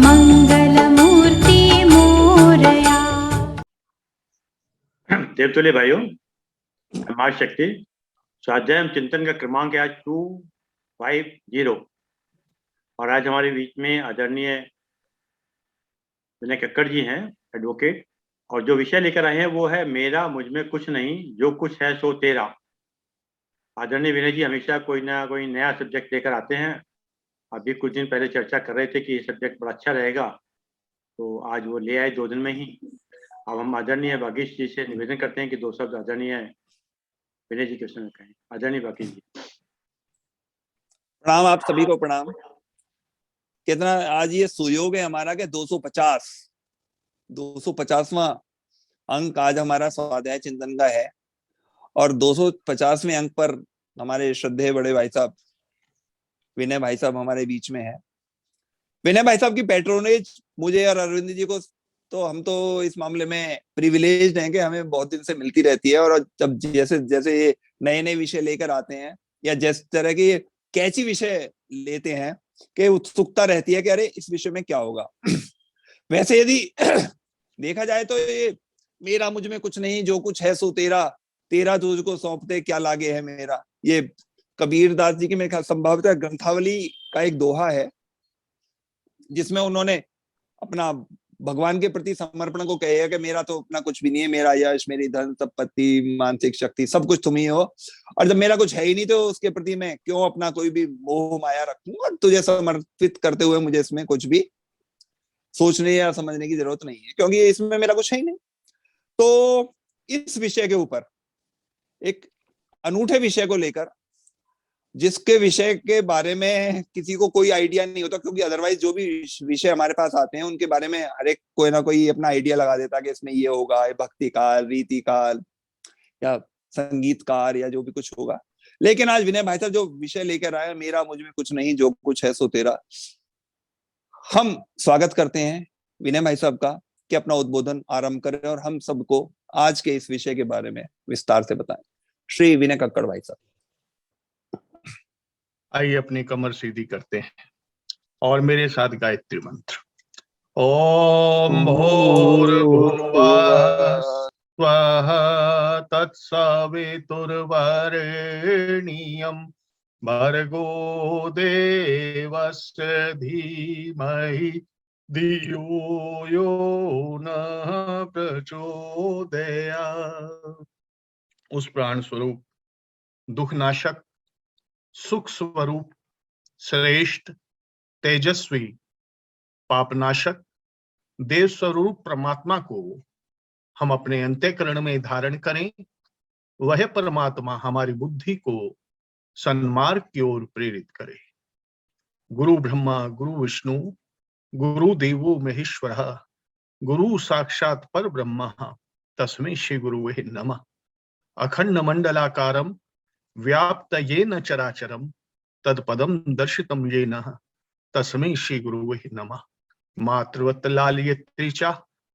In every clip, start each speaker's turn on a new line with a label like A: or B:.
A: मंगलमूर्ति मोरया।
B: देवतुल्य भाइयों, माँ शक्ति स्वाध्याय चिंतन का क्रमांक है आज 250 और आज हमारे बीच में आदरणीय विनय कक्कड़ जी हैं, एडवोकेट, और जो विषय लेकर आए हैं वो है मेरा मुझ में कुछ नहीं, जो कुछ है सो तेरा। आदरणीय विनय जी हमेशा कोई ना कोई नया सब्जेक्ट लेकर आते हैं। अभी कुछ दिन पहले चर्चा कर रहे थे कि ये सब्जेक्ट बड़ा अच्छा रहेगा, तो आज वो ले आए 2 दिन में ही। अब हम आदरणीय भागीश जी से निवेदन करते हैं कि 2 शब्द आदरणीय विनय जी के समय कहें। आदरणीय भागीश जी।
C: प्रणाम, आप सभी को प्रणाम। कितना आज ये सुयोग है हमारा कि 250वां अंक आज हमारा स्वाध्याय चिंतन का है और 250वें अंक पर हमारे श्रद्धेय बड़े भाई साहब विनय भाई साहब हमारे बीच में है। विनय भाई साहब की पैट्रोनेज मुझे और अरविंद जी को, तो हम तो इस मामले में प्रिविलेज्ड हैं कि हमें बहुत दिन से मिलती रहती है, और जब जैसे जैसे ये नए नए विषय लेकर आते हैं या जिस तरह के कैची विषय लेते हैं कि उत्सुकता रहती है कि अरे इस विषय में क्या होगा। वैसे यदि देखा जाए तो ये मेरा मुझ में कुछ नहीं, जो कुछ है सो तेरा, तेरा तुझको सौंपते क्या लागे है मेरा, ये कबीर दास जी की मेरे ख्याल संभवतः ग्रंथावली का एक दोहा है जिसमें उन्होंने अपना भगवान के प्रति समर्पण को कहे कि मेरा तो अपना कुछ भी नहीं है, मेरा यश, मेरी धन संपत्ति, मानसिक शक्ति सब कुछ तुम ही हो, और जब मेरा कुछ है ही नहीं तो उसके प्रति मैं क्यों अपना कोई भी मोह माया रखूं, और तुझे समर्पित करते हुए मुझे इसमें कुछ भी सोचने या समझने की जरूरत नहीं है क्योंकि इसमें मेरा कुछ है ही नहीं। तो इस विषय के ऊपर एक अनूठे विषय को लेकर, जिसके विषय के बारे में किसी को कोई आइडिया नहीं होता, क्योंकि अदरवाइज जो भी विषय हमारे पास आते हैं उनके बारे में हर एक कोई ना कोई अपना आइडिया लगा देता कि इसमें ये होगा, भक्ति काल, रीति काल या संगीत काल या जो भी कुछ होगा। लेकिन आज विनय भाई साहब जो विषय लेकर आए, मेरा मुझ में कुछ नहीं, जो कुछ है सो तेरा, हम स्वागत करते हैं विनय भाई साहब का कि अपना उद्बोधन आरंभ करें और हम सबको आज के इस विषय के बारे में विस्तार से बताएं। श्री विनय कक्कड़ भाई साहब।
D: आइए अपनी कमर सीधी करते हैं और मेरे साथ गायत्री मंत्र। ओम भूर्भुवः स्वः तत्सवितुर्वरेण्यं भर्गो देवस्य धीमहि धियो यो नः प्रचोदयात्। उस प्राण स्वरूप, दुखनाशक, सुख स्वरूप, श्रेष्ठ, तेजस्वी, पापनाशक, देव स्वरूप परमात्मा को हम अपने अंतःकरण में धारण करें। वह परमात्मा हमारी बुद्धि को सन्मार्ग की ओर प्रेरित करे। गुरु ब्रह्मा गुरु विष्णु गुरु देवो महेश्वरः गुरु साक्षात् पर ब्रह्म तस्मै श्री गुरुवे नमः। अखंड मंडलाकारं व्याप्त येन चराचरं तत्पदं दर्शितं येन तस्मै श्री गुरुवे नमः। मातृवत लालयत्री च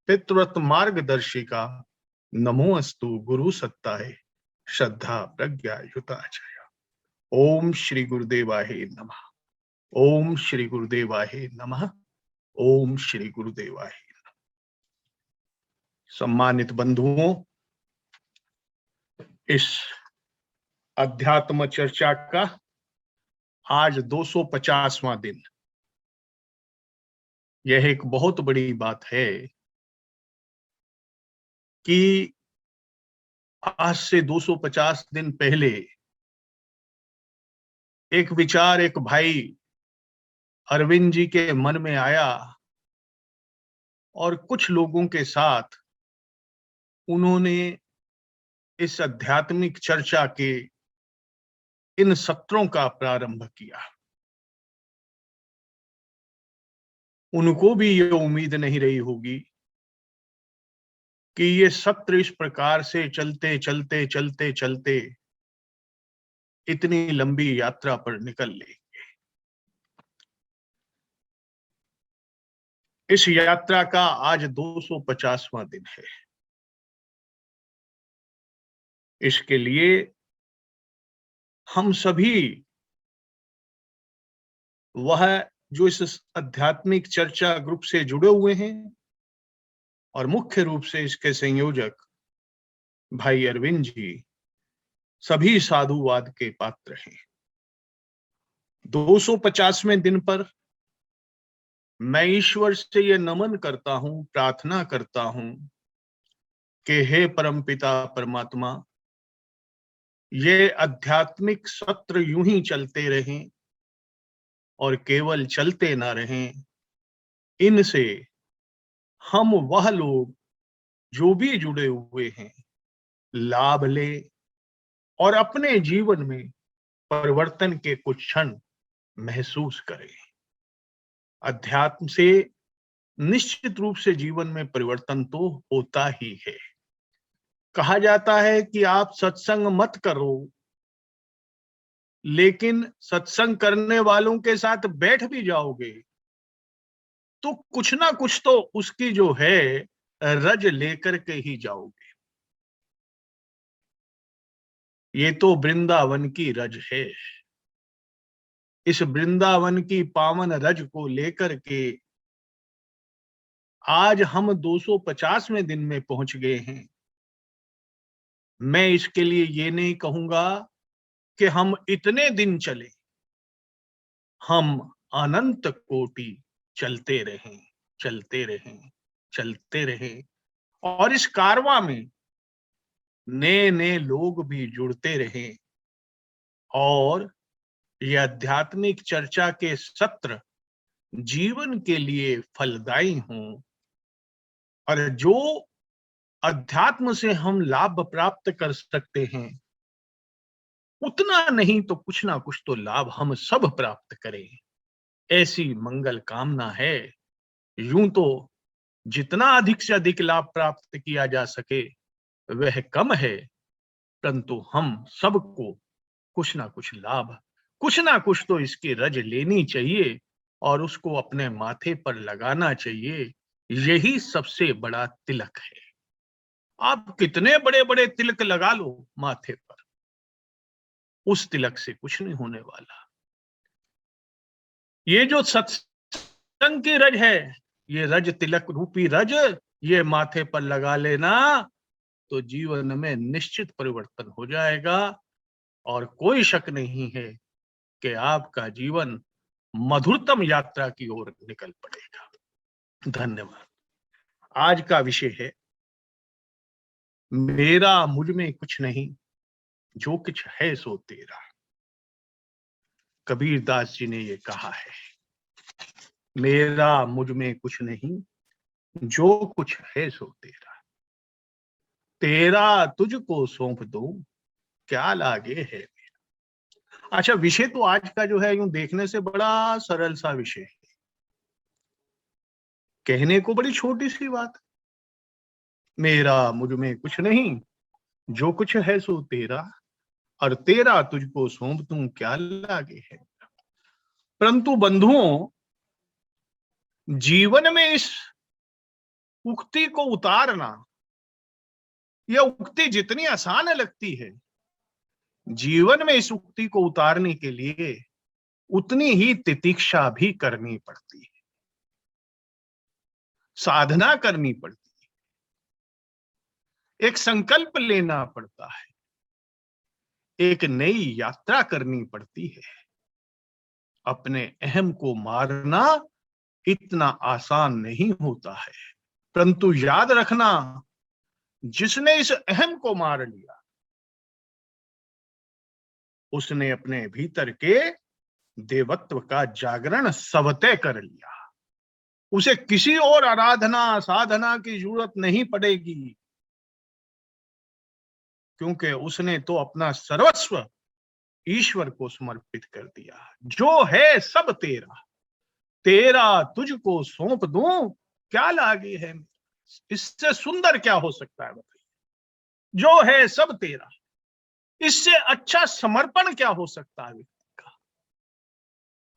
D: पितृवत मार्गदर्शिका नमो अस्तु गुरु सत्ताय श्रद्धा प्रज्ञा युताचय। ओम श्री गुरुदेवाय नमः। ओम श्री गुरुदेवाय नमः। ओम श्री गुरुदेवाय नमः। सम्मानित बंधुओं, इस अध्यात्म चर्चा का आज 250वां दिन। यह एक बहुत बड़ी बात है कि आज से 250 दिन पहले एक विचार एक भाई अरविंद जी के मन में आया और कुछ लोगों के साथ उन्होंने इस आध्यात्मिक चर्चा के इन सत्रों का प्रारंभ किया। उनको भी ये उम्मीद नहीं रही होगी कि ये सत्र इस प्रकार से चलते चलते चलते चलते इतनी लंबी यात्रा पर निकल लेंगे। इस यात्रा का आज 250वां दिन है। इसके लिए हम सभी वह जो इस आध्यात्मिक चर्चा ग्रुप से जुड़े हुए हैं और मुख्य रूप से इसके संयोजक भाई अरविंद जी सभी साधुवाद के पात्र हैं। 250वें दिन पर मैं ईश्वर से ये नमन करता हूं, प्रार्थना करता हूं कि हे परमपिता परमात्मा, ये आध्यात्मिक सत्र यूं ही चलते रहें और केवल चलते ना रहें, इनसे हम वह लोग जो भी जुड़े हुए हैं लाभ ले और अपने जीवन में परिवर्तन के कुछ क्षण महसूस करें। अध्यात्म से निश्चित रूप से जीवन में परिवर्तन तो होता ही है। कहा जाता है कि आप सत्संग मत करो, लेकिन सत्संग करने वालों के साथ बैठ भी जाओगे तो कुछ ना कुछ तो उसकी जो है रज लेकर के ही जाओगे। ये तो वृंदावन की रज है। इस वृंदावन की पावन रज को लेकर के आज हम 250वें दिन में पहुंच गए हैं। मैं इसके लिए ये नहीं कहूंगा कि हम इतने दिन चले, हम अनंत कोटि चलते रहें, चलते रहें, चलते रहें और इस कारवां में नए नए लोग भी जुड़ते रहें और ये आध्यात्मिक चर्चा के सत्र जीवन के लिए फलदायी हों और जो अध्यात्म से हम लाभ प्राप्त कर सकते हैं उतना नहीं तो कुछ ना कुछ तो लाभ हम सब प्राप्त करें, ऐसी मंगल कामना है। यूं तो जितना अधिक से अधिक लाभ प्राप्त किया जा सके वह कम है, परंतु हम सबको कुछ ना कुछ लाभ, कुछ ना कुछ तो इसकी रज लेनी चाहिए और उसको अपने माथे पर लगाना चाहिए। यही सबसे बड़ा तिलक है। आप कितने बड़े बड़े तिलक लगा लो माथे पर, उस तिलक से कुछ नहीं होने वाला। ये जो सत्संग की रज है, ये रज तिलक रूपी रज, ये माथे पर लगा लेना तो जीवन में निश्चित परिवर्तन हो जाएगा और कोई शक नहीं है कि आपका जीवन मधुरतम यात्रा की ओर निकल पड़ेगा। धन्यवाद। आज का विषय है मेरा मुझ में कुछ नहीं, जो कुछ है सो तेरा। कबीर दास जी ने ये कहा है, मेरा मुझ में कुछ नहीं, जो कुछ है सो तेरा। तेरा तुझको सौंप दूं, क्या लागे है मेरा। अच्छा, विषय तो आज का जो है यूं देखने से बड़ा सरल सा विषय है, कहने को बड़ी छोटी सी बात। मेरा मुझ में कुछ नहीं, जो कुछ है सो तेरा, और तेरा तुझको सौंप दूं, क्या लागे है। परंतु बंधुओं, जीवन में इस उक्ति को उतारना, यह उक्ति जितनी आसान लगती है, जीवन में इस उक्ति को उतारने के लिए उतनी ही तितिक्षा भी करनी पड़ती है, साधना करनी पड़ती है, एक संकल्प लेना पड़ता है, एक नई यात्रा करनी पड़ती है। अपने अहम को मारना इतना आसान नहीं होता है, परंतु याद रखना, जिसने इस अहम को मार लिया उसने अपने भीतर के देवत्व का जागरण स्वतः कर लिया। उसे किसी और आराधना साधना की जरूरत नहीं पड़ेगी, क्योंकि उसने तो अपना सर्वस्व ईश्वर को समर्पित कर दिया। जो है सब तेरा, तेरा तुझको सौंप दूं, क्या लागे है। इससे सुंदर क्या हो सकता है बताइए। जो है सब तेरा, इससे अच्छा समर्पण क्या हो सकता है व्यक्ति का।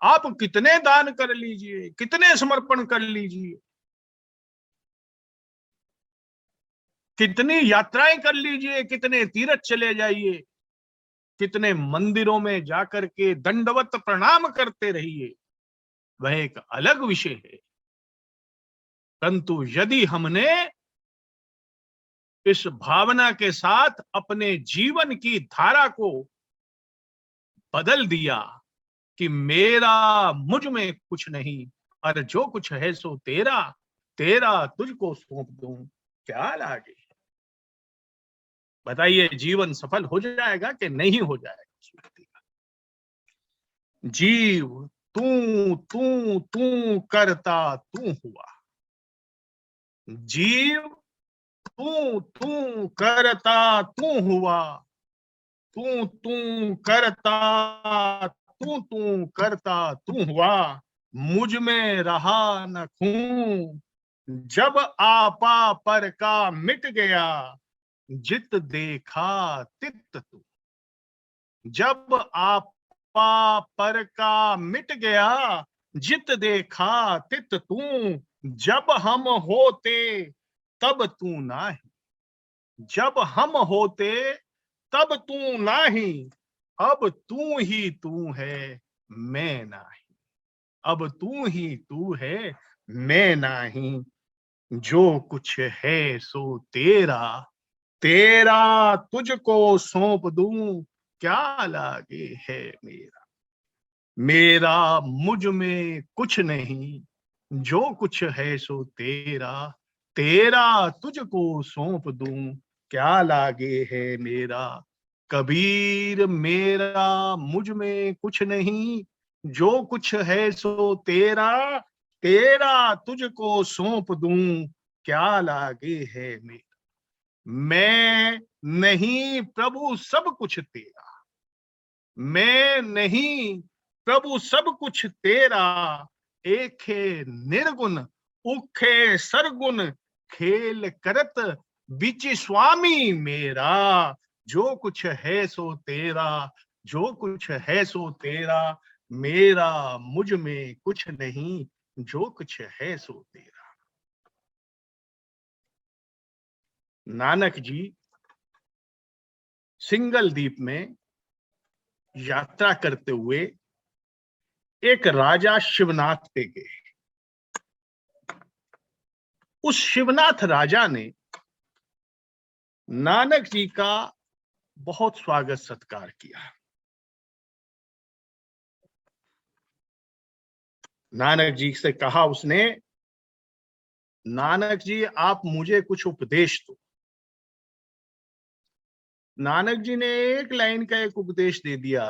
D: आप कितने दान कर लीजिए, कितने समर्पण कर लीजिए, कितनी यात्राएं कर लीजिए, कितने तीर्थ चले जाइए, कितने मंदिरों में जाकर के दंडवत प्रणाम करते रहिए, वह एक अलग विषय है। परंतु यदि हमने इस भावना के साथ अपने जीवन की धारा को बदल दिया कि मेरा मुझ में कुछ नहीं और जो कुछ है सो तेरा, तेरा तुझको सौंप दूं, क्या लागे। बताइए, जीवन सफल हो जाएगा कि नहीं हो जाएगा उस व्यक्ति का? जीव तू तू तू करता तू हुआ, जीव तू तू करता तू हुआ, तू तू करता तू करता तू हुआ, मुझ में रहा न खूं, जब आपा पर का मिट गया, जित देखा तित तू। जब आपा पर का मिट गया, जित देखा तित तू, जब हम होते तब तू नाही, जब हम होते तब तू नाही, अब तू ही तू है मैं नाही, अब तू ही तू है मैं नाही, जो कुछ है सो तेरा, तेरा तुझको सौंप दूं, क्या लागे है मेरा। मेरा मुझ में कुछ नहीं, जो कुछ है सो तेरा, तेरा तुझको सौंप दूं, क्या लागे है मेरा। कबीर मेरा मुझ में कुछ नहीं, जो कुछ है सो तेरा, तेरा तुझको सौंप दूं, क्या लागे है मेरा। मैं नहीं प्रभु सब कुछ तेरा, मैं नहीं प्रभु सब कुछ तेरा, एखे निर्गुण उखे सरगुण, खेल करत बिच स्वामी मेरा। जो कुछ है सो तेरा, जो कुछ है सो तेरा, मेरा मुझ में कुछ नहीं, जो कुछ है सो तेरा। नानक जी सिंगल द्वीप में यात्रा करते हुए एक राजा शिवनाथ पे गए। उस शिवनाथ राजा ने नानक जी का बहुत स्वागत सत्कार किया। नानक जी से कहा उसने, नानक जी आप मुझे कुछ उपदेश दो। नानक जी ने एक लाइन का एक उपदेश दे दिया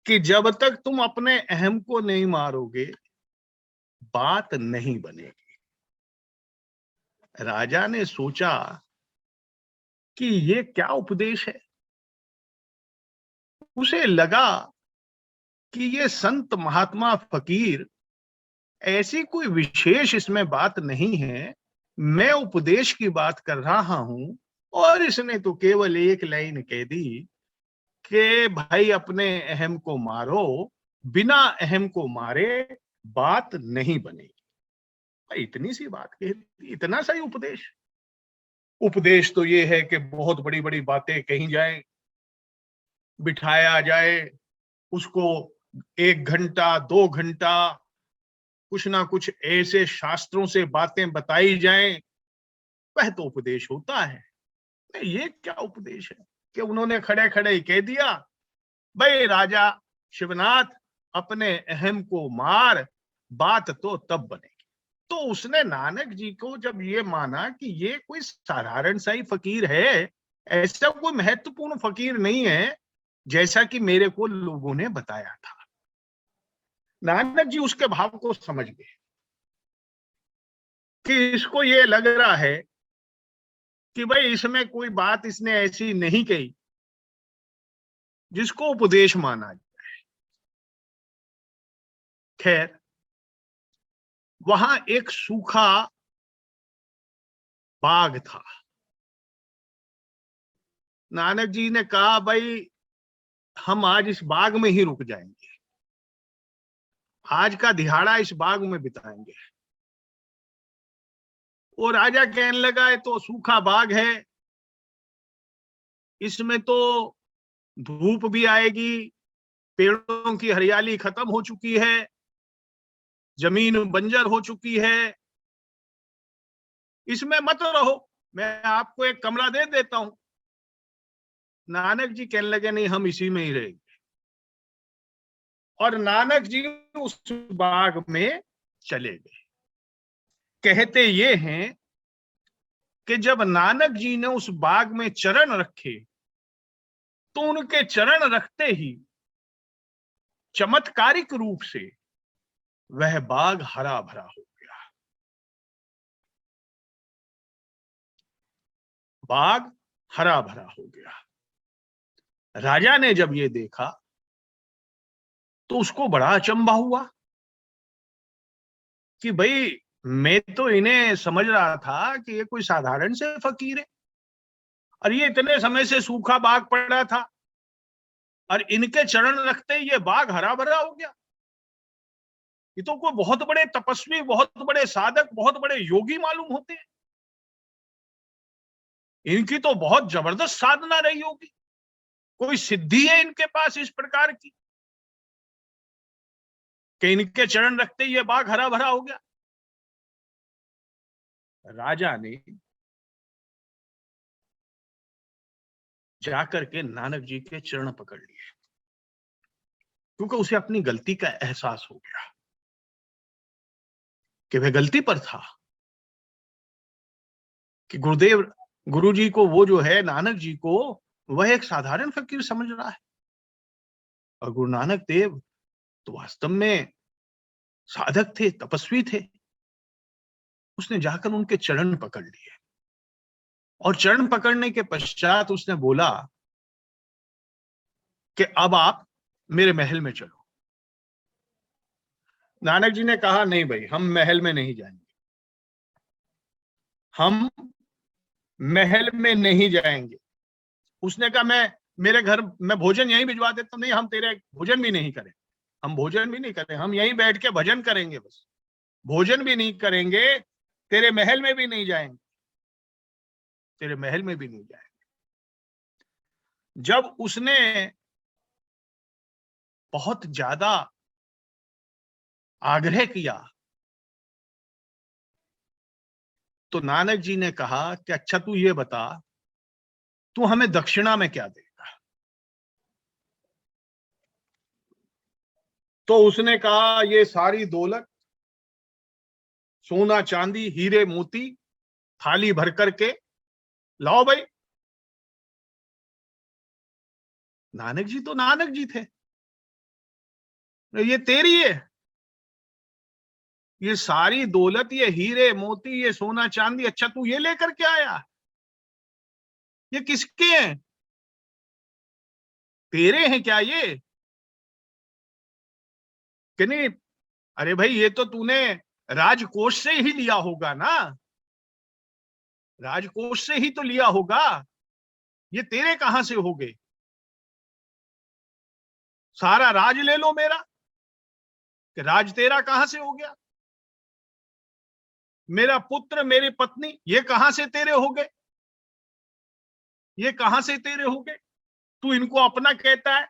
D: कि जब तक तुम अपने अहम को नहीं मारोगे बात नहीं बनेगी। राजा ने सोचा कि ये क्या उपदेश है। उसे लगा कि ये संत महात्मा फकीर ऐसी कोई विशेष इसमें बात नहीं है, मैं उपदेश की बात कर रहा हूं और इसने तो केवल एक लाइन कह दी कि भाई अपने अहम को मारो, बिना अहम को मारे बात नहीं बनेगी। इतनी सी बात कह दी, इतना सा ही उपदेश। उपदेश तो ये है कि बहुत बड़ी बड़ी बातें कही जाए, बिठाया जाए, उसको 1 घंटा 2 घंटा कुछ ना कुछ ऐसे शास्त्रों से बातें बताई जाएं, वह तो उपदेश होता है। ये क्या उपदेश है कि उन्होंने खड़े खड़े कह दिया, भाई राजा शिवनाथ अपने अहम को मार, बात तो तब बनेगी। तो उसने नानक जी को जब ये माना कि ये कोई साधारण सा ही फकीर है, ऐसा कोई महत्वपूर्ण फकीर नहीं है जैसा कि मेरे को लोगों ने बताया था, नानक जी उसके भाव को समझ गए कि इसको ये लग रहा है कि भाई इसमें कोई बात इसने ऐसी नहीं कही जिसको उपदेश माना जाए। खैर, वहां एक सूखा बाग था। नानक जी ने कहा, भाई हम आज इस बाग में ही रुक जाएंगे, आज का दिहाड़ा इस बाग में बिताएंगे। वो राजा कहने लगा, है तो सूखा बाग है, इसमें तो धूप भी आएगी, पेड़ों की हरियाली खत्म हो चुकी है, जमीन बंजर हो चुकी है, इसमें मत रहो, मैं आपको एक कमरा दे देता हूं। नानक जी कहने लगे नहीं, हम इसी में ही रहेंगे। और नानक जी उस बाग में चले गए। कहते ये हैं कि जब नानक जी ने उस बाग में चरण रखे तो उनके चरण रखते ही चमत्कारिक रूप से वह बाग हरा भरा हो गया। बाग हरा भरा हो गया। राजा ने जब ये देखा तो उसको बड़ा अचंभा हुआ कि भाई, मैं तो इन्हें समझ रहा था कि ये कोई साधारण से फकीर है, और ये इतने समय से सूखा बाग पड़ा था, और इनके चरण रखते ही ये बाग हरा भरा हो गया। ये तो कोई बहुत बड़े तपस्वी, बहुत बड़े साधक, बहुत बड़े योगी मालूम होते हैं। इनकी तो बहुत जबरदस्त साधना रही होगी, कोई सिद्धि है इनके पास इस प्रकार की कि इनके चरण रखते ही ये बाग हरा भरा हो गया। राजा ने जाकर के नानक जी के चरण पकड़ लिए, क्योंकि उसे अपनी गलती का एहसास हो गया कि वह गलती पर था, कि गुरु जी को, वो जो है नानक जी को, वह एक साधारण फकीर समझ रहा है, और गुरु नानक देव तो वास्तव में साधक थे, तपस्वी थे। उसने जाकर उनके चरण पकड़ लिए, और चरण पकड़ने के पश्चात उसने बोला कि अब आप मेरे महल में चलो। नानक जी ने कहा नहीं भाई, हम महल में नहीं जाएंगे, हम महल में नहीं जाएंगे। उसने कहा मैं मेरे घर में भोजन यहीं भिजवा देता हूं। नहीं, हम तेरे भोजन भी नहीं करें, हम भोजन भी नहीं करें, हम यहीं बैठ के भजन करेंगे बस, भोजन भी नहीं करेंगे, तेरे महल में भी नहीं जाएंगे, तेरे महल में भी नहीं जाएंगे। जब उसने बहुत ज्यादा आग्रह किया तो नानक जी ने कहा कि अच्छा तू ये बता, तू हमें दक्षिणा में क्या देगा? तो उसने कहा ये सारी दौलत, सोना चांदी हीरे मोती थाली भर करके लाओ भाई। नानक जी तो नानक जी थे, ये तेरी है, ये सारी दौलत, ये हीरे मोती, ये सोना चांदी, अच्छा तू ये लेकर के आया, ये किसके हैं? तेरे हैं क्या ये? कि नहीं, अरे भाई ये तो तूने राजकोष से ही लिया होगा ना, राजकोष से ही तो लिया होगा, ये तेरे कहां से हो गए? सारा राज ले लो मेरा, कि राज तेरा कहां से हो गया? मेरा पुत्र, मेरी पत्नी, ये कहां से तेरे हो गए? ये कहां से तेरे हो गए? तू इनको अपना कहता है,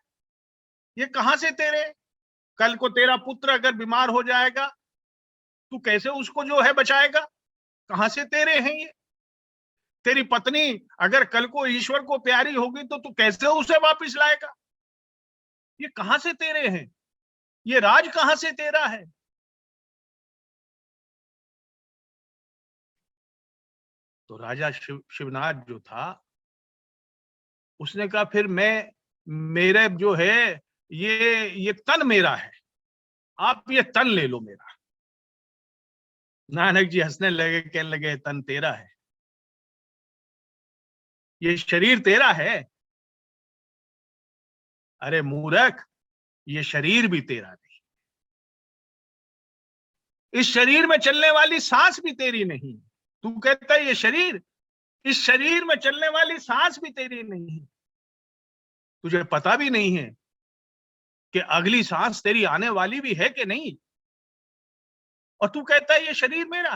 D: ये कहां से तेरे? कल को तेरा पुत्र अगर बीमार हो जाएगा, तू कैसे उसको जो है बचाएगा? कहां से तेरे हैं ये? तेरी पत्नी अगर कल को ईश्वर को प्यारी होगी तो तू कैसे उसे वापस लाएगा? ये कहां से तेरे हैं? ये राज कहां से तेरा है? तो राजा शिवनाथ जो था, उसने कहा फिर मेरे जो है ये तन मेरा है, आप ये तन ले लो मेरा। नानक जी हंसने लगे, कहने लगे तन तेरा है, ये शरीर तेरा है? अरे मूर्ख, ये शरीर भी तेरा नहीं, इस शरीर में चलने वाली सांस भी तेरी नहीं। तू कहता है ये शरीर, इस शरीर में चलने वाली सांस भी तेरी नहीं है। तुझे पता भी नहीं है कि अगली सांस तेरी आने वाली भी है कि नहीं, और तू कहता है ये शरीर मेरा,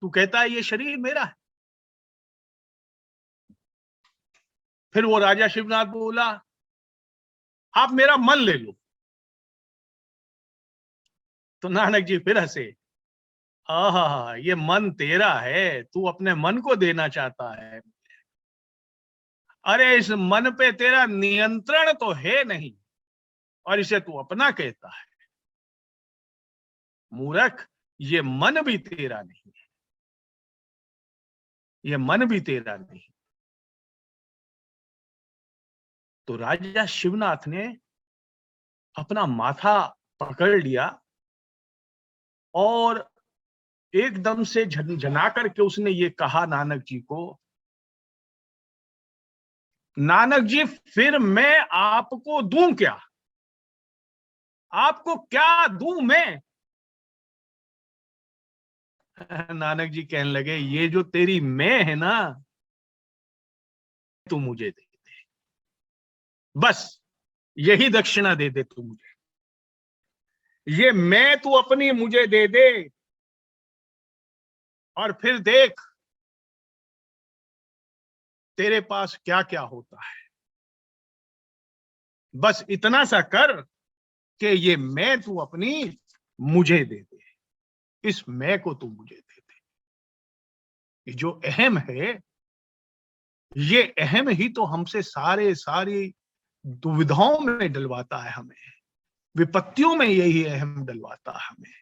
D: तू कहता है ये शरीर मेरा है। फिर वो राजा शिवनाथ बोला, आप मेरा मन ले लो। तो नानक जी फिर हंसे, आहा, ये मन तेरा है, तू अपने मन को देना चाहता है। अरे इस मन पे तेरा नियंत्रण तो है नहीं, और इसे तू अपना कहता है। मूर्ख, ये मन भी तेरा नहीं है, ये मन भी तेरा नहीं। तो राजा शिवनाथ ने अपना माथा पकड़ लिया और एकदम से झनझना करके उसने ये कहा नानक जी को, नानक जी फिर मैं आपको दूं क्या? आपको क्या दूं मैं? नानक जी कहने लगे, ये जो तेरी मैं है ना, तू मुझे दे दे, बस यही दक्षिणा दे दे तू मुझे। ये मैं तू अपनी मुझे दे दे, और फिर देख तेरे पास क्या क्या होता है। बस इतना सा कर कि ये मैं तू अपनी मुझे दे दे, इस मैं को तू मुझे दे दे। ये जो अहम है, ये अहम ही तो हमसे सारी दुविधाओं में डलवाता है, हमें विपत्तियों में यही अहम डलवाता है हमें।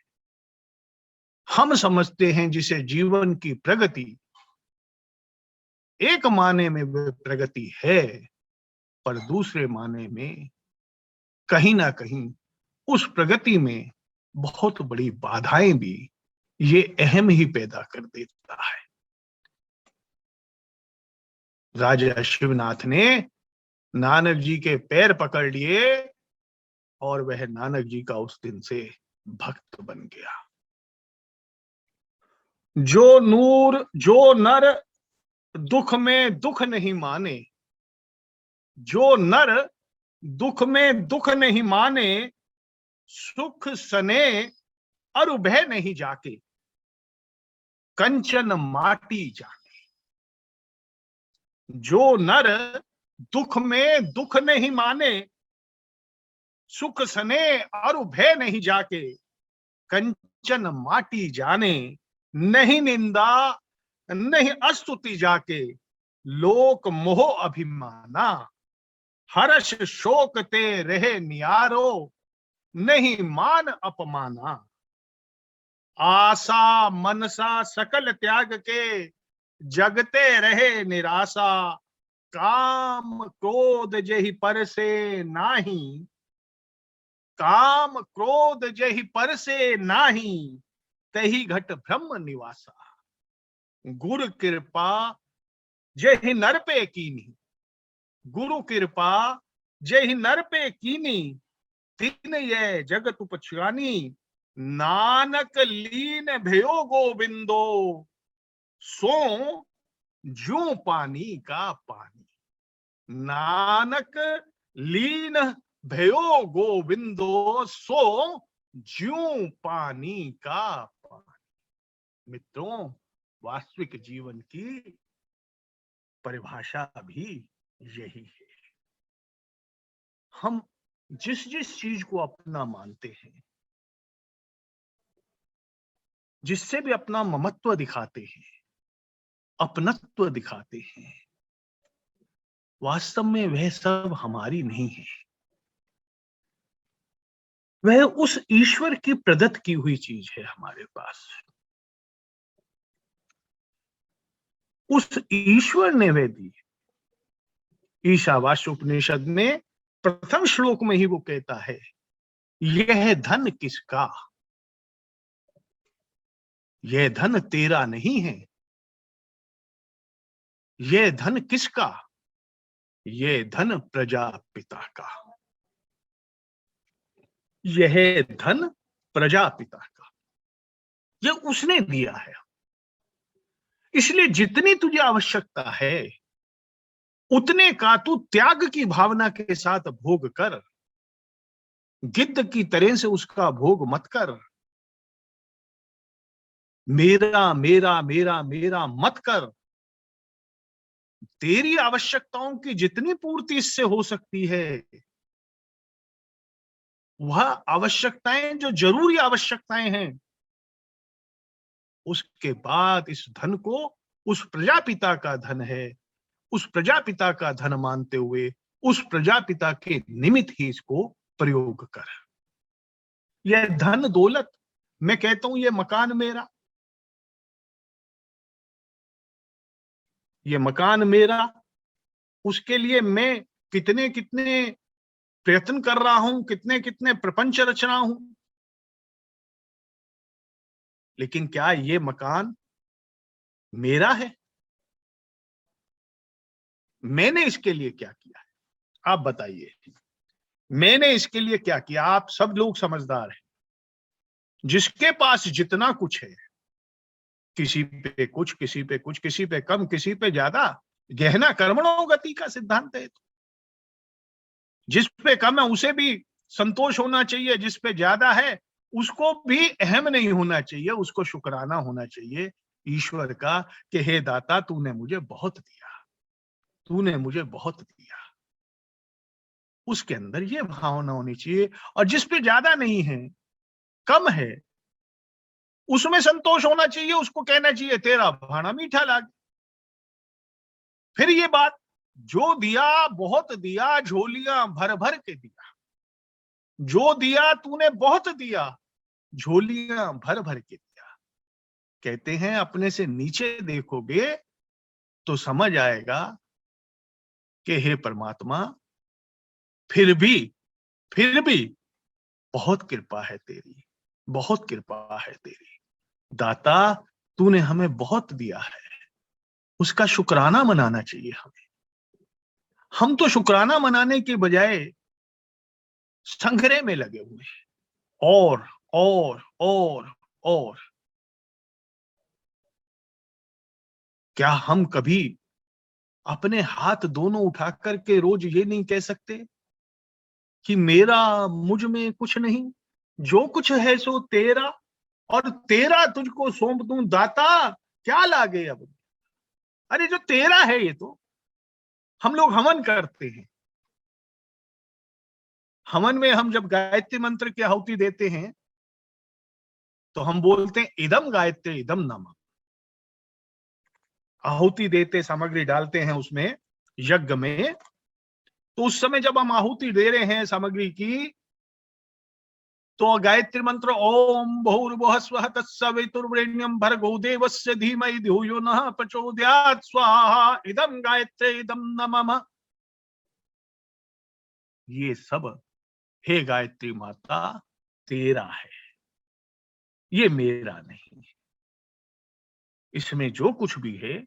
D: हम समझते हैं जिसे जीवन की प्रगति, एक माने में वह प्रगति है, पर दूसरे माने में कहीं ना कहीं उस प्रगति में बहुत बड़ी बाधाएं भी ये अहम ही पैदा कर देता है। राजा शिवनाथ ने नानक जी के पैर पकड़ लिए और वह नानक जी का उस दिन से भक्त बन गया। जो नर दुख में दुख नहीं माने, जो नर दुख में दुख नहीं माने, सुख सने अरु भय नहीं जाके, कंचन माटी जाने। जो नर दुख में दुख नहीं माने, सुख सने अरु भय नहीं जाके, कंचन माटी जाने। नहीं निंदा नहीं अस्तुति जाके, लोक मोह अभिमाना। हर्ष शोक ते रहे नियारो, नहीं मान अपमाना। आशा मनसा सकल त्याग के, जगते रहे निराशा। काम क्रोध जेहि पर से नाही, काम क्रोध जेहि पर से नाही, तही घट ब्रह्म निवासा। गुरु कृपा जेहि नर पे कीनी, गुरु कृपा जेहि नर पे कीनी, तिन ये जगत उपछानी। नानक लीन भयो गोविंदो, सो ज्यों पानी का पानी। नानक लीन भयो गोविंदो, सो ज्यों पानी का पानी। मित्रों, वास्तविक जीवन की परिभाषा भी यही है। हम जिस जिस चीज को अपना मानते हैं, जिससे भी अपना ममत्व दिखाते हैं, अपनत्व दिखाते हैं, वास्तव में वह सब हमारी नहीं है। वह उस ईश्वर की प्रदत्त की हुई चीज है हमारे पास। उस ईश्वर ने वह दी। ईशावास्य उपनिषद में प्रथम श्लोक में ही वो कहता है, यह धन किसका? यह धन तेरा नहीं है। यह धन किसका? यह धन प्रजापिता का। यह धन प्रजापिता का, यह उसने दिया है। इसलिए जितनी तुझे आवश्यकता है, उतने का तू त्याग की भावना के साथ भोग कर। गिद्ध की तरह से उसका भोग मत कर। मेरा मेरा मेरा मेरा मत कर। तेरी आवश्यकताओं की जितनी पूर्ति इससे हो सकती है, वह आवश्यकताएं जो जरूरी आवश्यकताएं हैं, उसके बाद इस धन को उस प्रजापिता का धन है, उस प्रजापिता का धन मानते हुए उस प्रजापिता के निमित्त ही इसको प्रयोग कर। यह धन दौलत, मैं कहता हूं ये मकान मेरा, ये मकान मेरा, उसके लिए मैं कितने कितने प्रयत्न कर रहा हूं, कितने कितने प्रपंच रच रहा हूं, लेकिन क्या ये मकान मेरा है? मैंने इसके लिए क्या किया है? आप बताइए, मैंने इसके लिए क्या किया? आप सब लोग समझदार हैं, जिसके पास जितना कुछ है, किसी पे कुछ, किसी पे कुछ, किसी पे कम, किसी पे ज्यादा, गहना कर्मणो गति का सिद्धांत है। जिस पे कम है उसे भी संतोष होना चाहिए, जिस पे ज्यादा है उसको भी अहम नहीं होना चाहिए, उसको शुक्राना होना चाहिए ईश्वर का कि हे दाता तूने मुझे बहुत दिया, तूने मुझे बहुत दिया। उसके अंदर ये भावना होनी चाहिए। और जिस पे ज्यादा नहीं है, कम है, उसमें संतोष होना चाहिए, उसको कहना चाहिए तेरा भाना मीठा लागे। फिर ये बात, जो दिया बहुत दिया, झोलियां भर भर के दिया, जो दिया तूने बहुत दिया, झोलियां भर भर के दिया। कहते हैं अपने से नीचे देखोगे तो समझ आएगा कि हे परमात्मा, फिर भी बहुत कृपा है तेरी, बहुत कृपा है तेरी। दाता तूने हमें बहुत दिया है, उसका शुक्राना मनाना चाहिए हमें। हम तो शुक्राना मनाने के बजाय संग्रह में लगे हुए हैं, और क्या हम कभी अपने हाथ दोनों उठा करके रोज ये नहीं कह सकते कि मेरा मुझ में कुछ नहीं, जो कुछ है सो तेरा, और तेरा तुझको सौंप दूं दाता, क्या लागे अब। अरे जो तेरा है ये तो। हम लोग हवन करते हैं, हवन में हम जब गायत्री मंत्र की आहुति देते हैं तो हम बोलते हैं इदम गायत्री इदम नमः। आहुति देते, सामग्री डालते हैं उसमें यज्ञ में, तो उस समय जब हम आहुति दे रहे हैं सामग्री की, तो गायत्री मंत्र ओम भूर्भुवः स्वः तत्सवितुर्वरेण्यं भर्गो देवस्य धीमहि धियो यो नः प्रचोदयात् स्वाहा इदं गायत्री इदं नमः। ये सब हे गायत्री माता तेरा है, ये मेरा नहीं है। इसमें जो कुछ भी है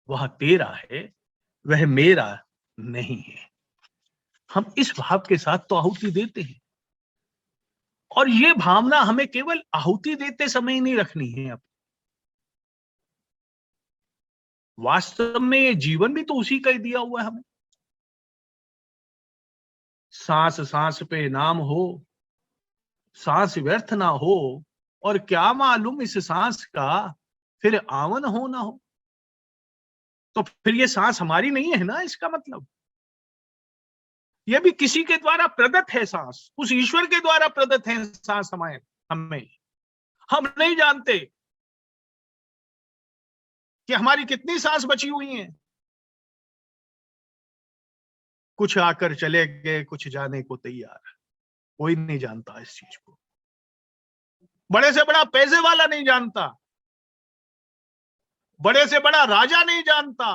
D: वह तेरा है, वह मेरा नहीं है। हम इस भाव के साथ तो आहुति देते हैं, और ये भावना हमें केवल आहुति देते समय ही नहीं रखनी है। अब वास्तव में ये जीवन भी तो उसी का ही दिया हुआ है हमें। सांस सांस पे नाम हो, सांस व्यर्थ ना हो, और क्या मालूम इस सांस का फिर आवन हो ना हो। तो फिर ये सांस हमारी नहीं है ना, इसका मतलब ये भी किसी के द्वारा प्रदत्त है। सांस उस ईश्वर के द्वारा प्रदत्त है सांस हमें। हम नहीं जानते कि हमारी कितनी सांस बची हुई हैं। कुछ आकर चले गए, कुछ जाने को तैयार, कोई नहीं जानता इस चीज को। बड़े से बड़ा पैसे वाला नहीं जानता, बड़े से बड़ा राजा नहीं जानता,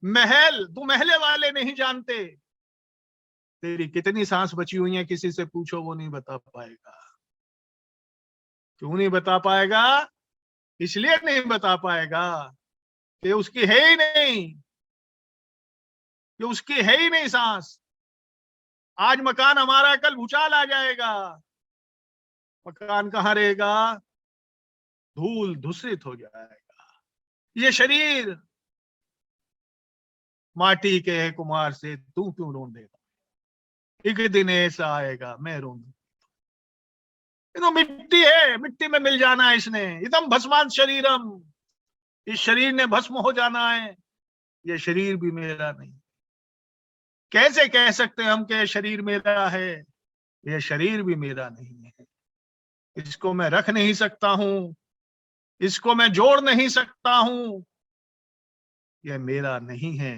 D: महल दो महले वाले नहीं जानते। तेरी कितनी सांस बची हुई है किसी से पूछो, वो नहीं बता पाएगा। क्यों नहीं बता पाएगा? इसलिए नहीं बता पाएगा कि उसकी है ही नहीं, कि उसकी है ही नहीं सांस। आज मकान हमारा, कल भूचाल आ जाएगा, मकान कहाँ रहेगा? धूल धूसरित हो जाएगा। ये शरीर माटी के है, कुमार से तू क्यों रोन देगा? एक दिन ऐसा आएगा मैं रोऊंगा। ये तो मिट्टी है, मिट्टी में मिल जाना है इसने। इदम भस्मांत शरीरम, इस शरीर ने भस्म हो जाना है। ये शरीर भी मेरा नहीं। कैसे कह सकते हैं हम कि शरीर मेरा है? ये शरीर भी मेरा नहीं है। इसको मैं रख नहीं सकता हूं, इसको मैं जोड़ नहीं सकता हूं। यह मेरा नहीं है।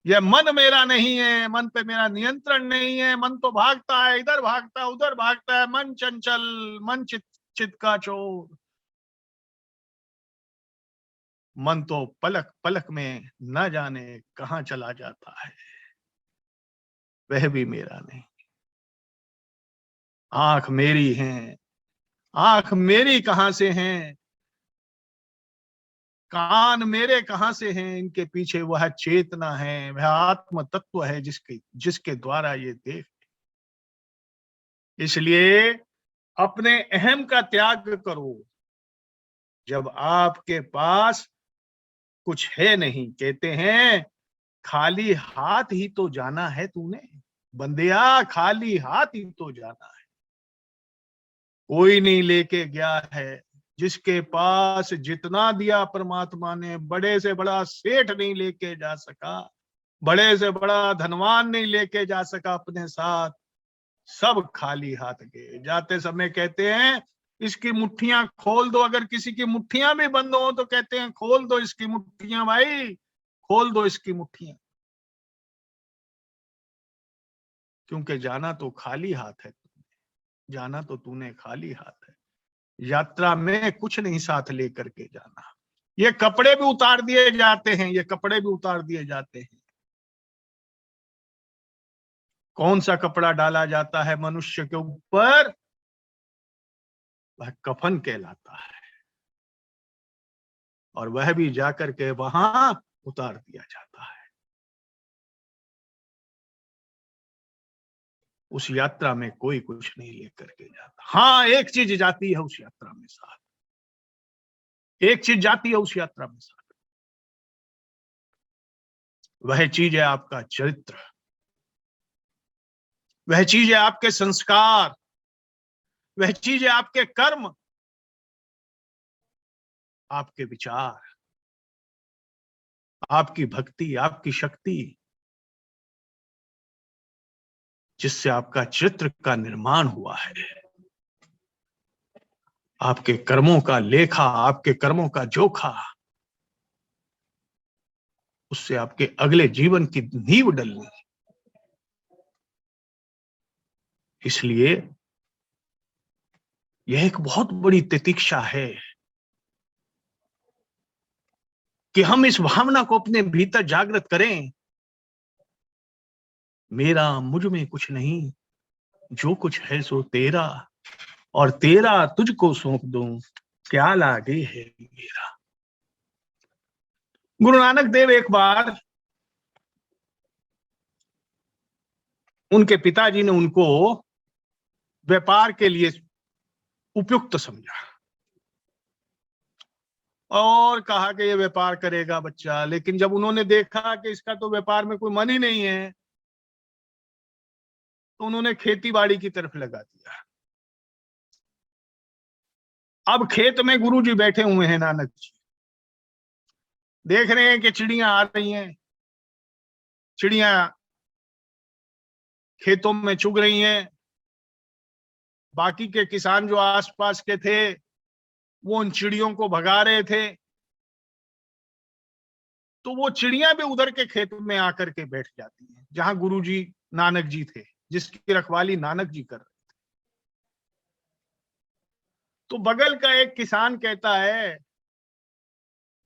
D: यह मन मेरा नहीं है। मन पे मेरा नियंत्रण नहीं है। मन तो भागता है, इधर भागता है, उधर भागता है। मन चंचल, मन चित का चोर। मन तो पलक पलक में न जाने कहां चला जाता है। वह भी मेरा नहीं। आंख मेरी है, आंख मेरी कहां से है? कान मेरे कहां से हैं? इनके पीछे वह चेतना है, वह आत्म तत्व है जिसके द्वारा ये देख। इसलिए अपने अहम का त्याग करो। जब आपके पास कुछ है नहीं, कहते हैं खाली हाथ ही तो जाना है तूने, बंदिया खाली हाथ ही तो जाना है। कोई नहीं लेके गया है। जिसके पास जितना दिया परमात्मा ने, बड़े से बड़ा सेठ नहीं लेके जा सका, बड़े से बड़ा धनवान नहीं लेके जा सका अपने साथ। सब खाली हाथ गए। जाते समय कहते हैं इसकी मुट्ठियां खोल दो। अगर किसी की मुट्ठियां भी बंद हो तो कहते हैं खोल दो इसकी मुट्ठियां, भाई खोल दो इसकी मुट्ठियां। क्योंकि जाना तो खाली हाथ है, जाना तो तूने खाली हाथ है। यात्रा में कुछ नहीं साथ लेकर के जाना। ये कपड़े भी उतार दिए जाते हैं, ये कपड़े भी उतार दिए जाते हैं। कौन सा कपड़ा डाला जाता है मनुष्य के ऊपर? वह कफन कहलाता है। और वह भी जाकर के वहां उतार दिया जाता है। उस यात्रा में कोई कुछ नहीं लेकर के जाता। हाँ, एक चीज जाती है उस यात्रा में साथ, एक चीज जाती है उस यात्रा में साथ। वह चीज है आपका चरित्र, वह चीज है आपके संस्कार, वह चीज है आपके कर्म, आपके विचार, आपकी भक्ति, आपकी शक्ति, जिससे आपका चरित्र का निर्माण हुआ है। आपके कर्मों का लेखा, आपके कर्मों का जोखा, उससे आपके अगले जीवन की नींव डलनी। इसलिए यह एक बहुत बड़ी तितिक्षा है कि हम इस भावना को अपने भीतर जागृत करें। मेरा मुझ में कुछ नहीं, जो कुछ है सो तेरा, और तेरा तुझको सौंप दूं, क्या लागे है मेरा। गुरु नानक देव एक बार, उनके पिताजी ने उनको व्यापार के लिए उपयुक्त समझा और कहा कि ये व्यापार करेगा बच्चा। लेकिन जब उन्होंने देखा कि इसका तो व्यापार में कोई मन ही नहीं है, तो उन्होंने खेती बाड़ी की तरफ लगा दिया। अब खेत में गुरुजी बैठे हुए हैं, नानक जी देख रहे हैं कि चिड़ियां आ रही हैं, चिड़ियां खेतों में चुग रही हैं। बाकी के किसान जो आसपास के थे वो उन चिड़ियों को भगा रहे थे। तो वो चिड़ियां भी उधर के खेत में आकर के बैठ जाती हैं जहां गुरुजी नानक जी थे, जिसकी रखवाली नानक जी कर रहे थे। तो बगल का एक किसान कहता है,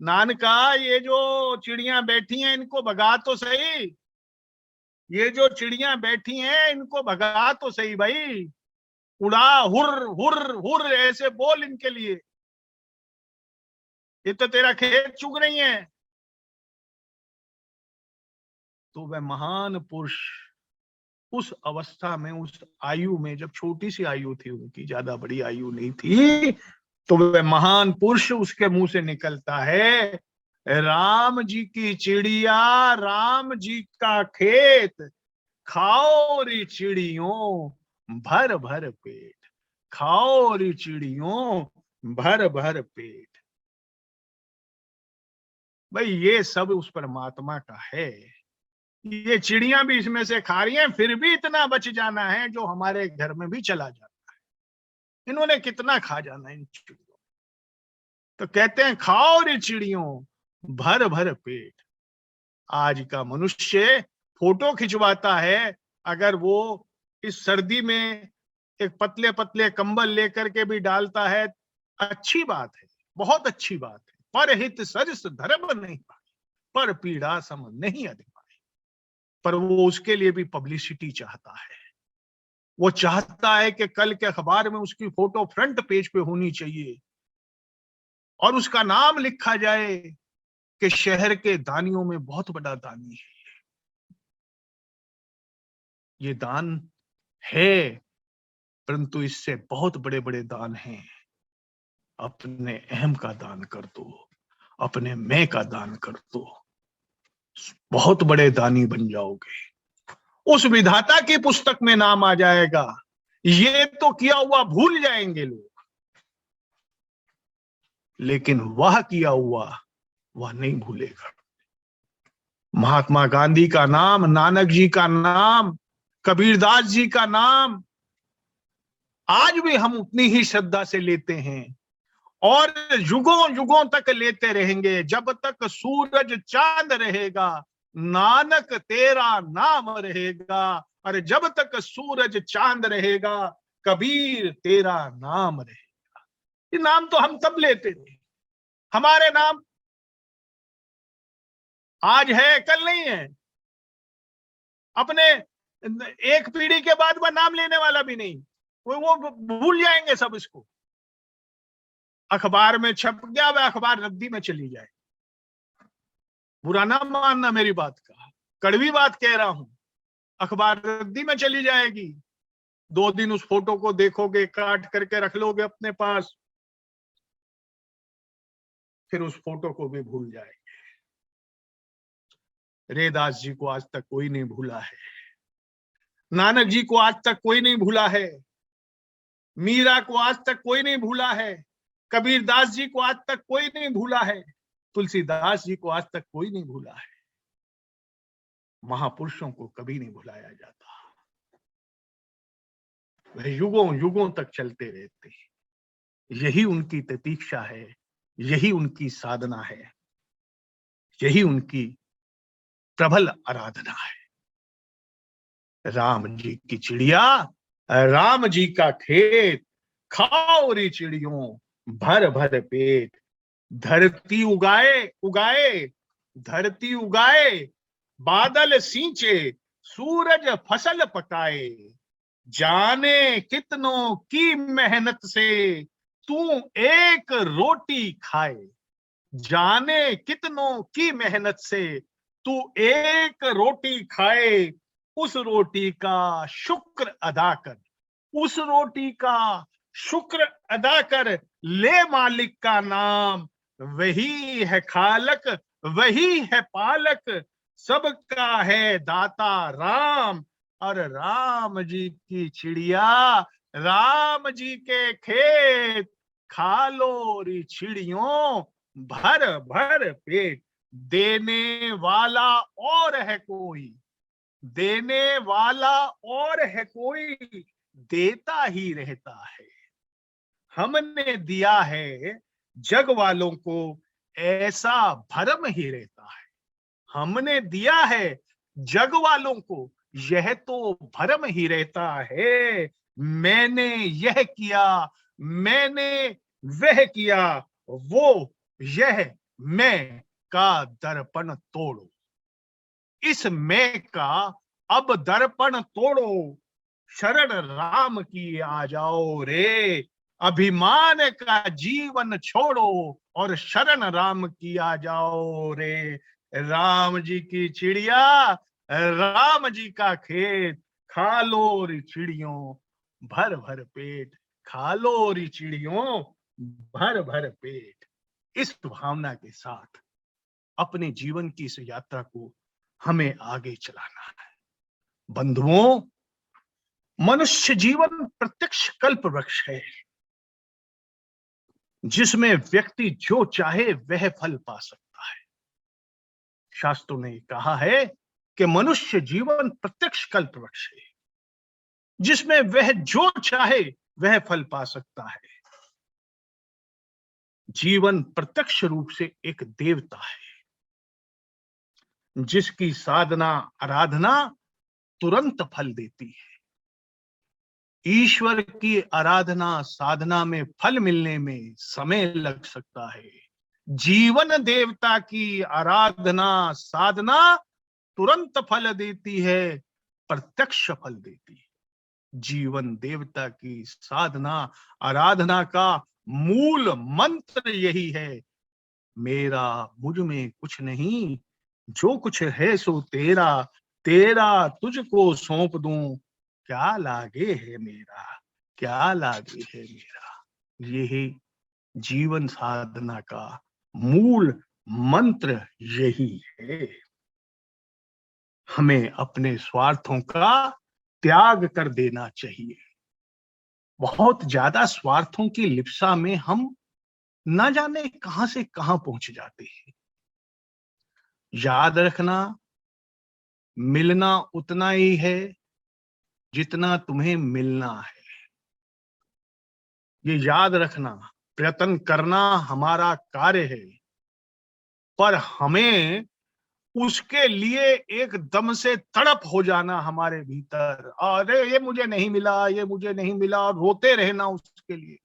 D: नानका ये जो चिड़ियां बैठी हैं इनको भगा तो सही, ये जो चिड़ियां बैठी हैं इनको भगा तो सही भाई, उड़ा, हुर हुर हुर ऐसे बोल इनके लिए, ये तो तेरा खेत चुग रही हैं। तो वह महान पुरुष उस अवस्था में, उस आयु में, जब छोटी सी आयु थी उनकी, ज्यादा बड़ी आयु नहीं थी, तो वह महान पुरुष उसके मुंह से निकलता है, राम जी की चिड़िया, राम जी का खेत, खाओ रे चिड़ियों भर भर पेट, खाओ रे चिड़ियों भर भर पेट। भाई ये सब उस परमात्मा का है। ये चिड़िया भी इसमें से खा रही हैं, फिर भी इतना बच जाना है जो हमारे घर में भी चला जाता है। इन्होंने कितना खा जाना इन चिड़ियों। तो कहते हैं खाओ रे चिड़ियों भर भर पेट। आज का मनुष्य फोटो खिंचवाता है, अगर वो इस सर्दी में एक पतले पतले कंबल लेकर के भी डालता है, अच्छी बात है, बहुत अच्छी बात है। पर हित सरिस धर्म नहीं पाई, पर पीड़ा सम नहीं अधिक पाई। पर वो उसके लिए भी पब्लिसिटी चाहता है। वो चाहता है कि कल के अखबार में उसकी फोटो फ्रंट पेज पे होनी चाहिए और उसका नाम लिखा जाए कि शहर के दानियों में बहुत बड़ा दानी है। ये दान है, परंतु इससे बहुत बड़े बड़े दान हैं। अपने अहम का दान कर दो, अपने मैं का दान कर दो, बहुत बड़े दानी बन जाओगे। उस विधाता की पुस्तक में नाम आ जाएगा। ये तो किया हुआ भूल जाएंगे लोग, लेकिन वह किया हुआ वह नहीं भूलेगा। महात्मा गांधी का नाम, नानक जी का नाम, कबीरदास जी का नाम आज भी हम उतनी ही श्रद्धा से लेते हैं और युगों युगों तक लेते रहेंगे। जब तक सूरज चांद रहेगा नानक तेरा नाम रहेगा, और जब तक सूरज चांद रहेगा कबीर तेरा नाम रहेगा। ये नाम तो हम तब लेते थे, हमारे नाम आज है कल नहीं है। अपने एक पीढ़ी के बाद वह नाम लेने वाला भी नहीं, वो भूल जाएंगे सब इसको। अखबार में छप गया, वह अखबार रद्दी में चली जाए। बुरा ना मानना मेरी बात का, कड़वी बात कह रहा हूं। अखबार रद्दी में चली जाएगी, 2 दिन उस फोटो को देखोगे, काट करके रख लोगे अपने पास, फिर उस फोटो को भी भूल जाएंगे। रेदास जी को आज तक कोई नहीं भूला है, नानक जी को आज तक कोई नहीं भूला है, मीरा को आज तक कोई नहीं भूला है, कबीरदास जी को आज तक कोई नहीं भूला है, तुलसीदास जी को आज तक कोई नहीं भूला है। महापुरुषों को कभी नहीं भुलाया जाता, वह युगों युगों तक चलते रहते हैं। यही उनकी प्रतीक्षा है, यही उनकी साधना है, यही उनकी प्रबल आराधना है। राम जी की चिड़िया, राम जी का खेत, खाओ रे चिड़ियों भर भर पेट। धरती उगाए उगाए, धरती उगाए, बादल सींचे, सूरज फसल पकाए। जाने कितनों की मेहनत से तू एक रोटी खाए। जाने कितनों की मेहनत से तू एक रोटी खाए। उस रोटी का शुक्र अदा कर, उस रोटी का शुक्र अदा कर। ले मालिक का नाम, वही है खालक, वही है पालक। सबका है दाता राम, और राम जी की चिड़िया, राम जी के खेत, खा लो री चिड़ियों भर भर पेट। देने वाला और है कोई, देने वाला और है कोई, देता ही रहता है। हमने दिया है जग वालों को, ऐसा भरम ही रहता है। हमने दिया है जग वालों को, यह तो भरम ही रहता है। मैंने यह किया, मैंने वह किया, वो यह मैं का दर्पण तोड़ो। इस मैं का अब दर्पण तोड़ो, शरण राम की आ जाओ रे। अभिमान का जीवन छोड़ो और शरण राम की आ जाओ रे। राम जी की चिड़िया, राम जी का खेत, खा लो री चिड़ियों भर भर पेट। खा लो री चिड़ियों भर भर पेट। इस भावना के साथ अपने जीवन की इस यात्रा को हमें आगे चलाना है। बंधुओं, मनुष्य जीवन प्रत्यक्ष कल्प वृक्ष है, जिसमें व्यक्ति जो चाहे वह फल पा सकता है। शास्त्रों ने कहा है कि मनुष्य जीवन प्रत्यक्ष कल्प वृक्ष है, जिसमें वह जो चाहे वह फल पा सकता है। जीवन प्रत्यक्ष रूप से एक देवता है, जिसकी साधना आराधना तुरंत फल देती है। ईश्वर की आराधना साधना में फल मिलने में समय लग सकता है। जीवन देवता की आराधना साधना तुरंत फल देती है, प्रत्यक्ष फल देती है। जीवन देवता की साधना आराधना का मूल मंत्र यही है, मेरा मुझ में कुछ नहीं, जो कुछ है सो तेरा, तेरा तुझको सौंप दूं, क्या लागे है मेरा, क्या लागे है मेरा। यही जीवन साधना का मूल मंत्र यही है। हमें अपने स्वार्थों का त्याग कर देना चाहिए। बहुत ज्यादा स्वार्थों की लिप्सा में हम ना जाने कहां से कहां पहुंच जाते हैं। याद रखना, मिलना उतना ही है जितना तुम्हें मिलना है। ये याद रखना, प्रयत्न करना हमारा कार्य है, पर हमें उसके लिए एकदम से तड़प हो जाना हमारे भीतर, अरे ये मुझे नहीं मिला, ये मुझे नहीं मिला, और रोते रहना उसके लिए,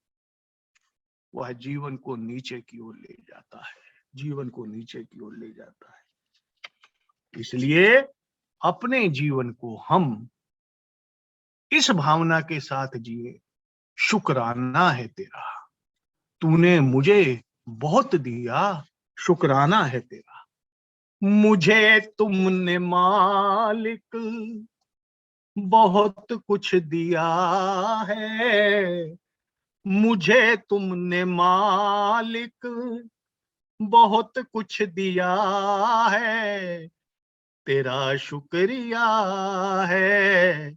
D: वह जीवन को नीचे की ओर ले जाता है, जीवन को नीचे की ओर ले जाता है। इसलिए अपने जीवन को हम इस भावना के साथ जिए, शुक्राना है तेरा, तूने मुझे बहुत दिया, शुक्राना है तेरा। मुझे तुमने मालिक बहुत कुछ दिया है, मुझे तुमने मालिक बहुत कुछ दिया है, तेरा शुक्रिया है,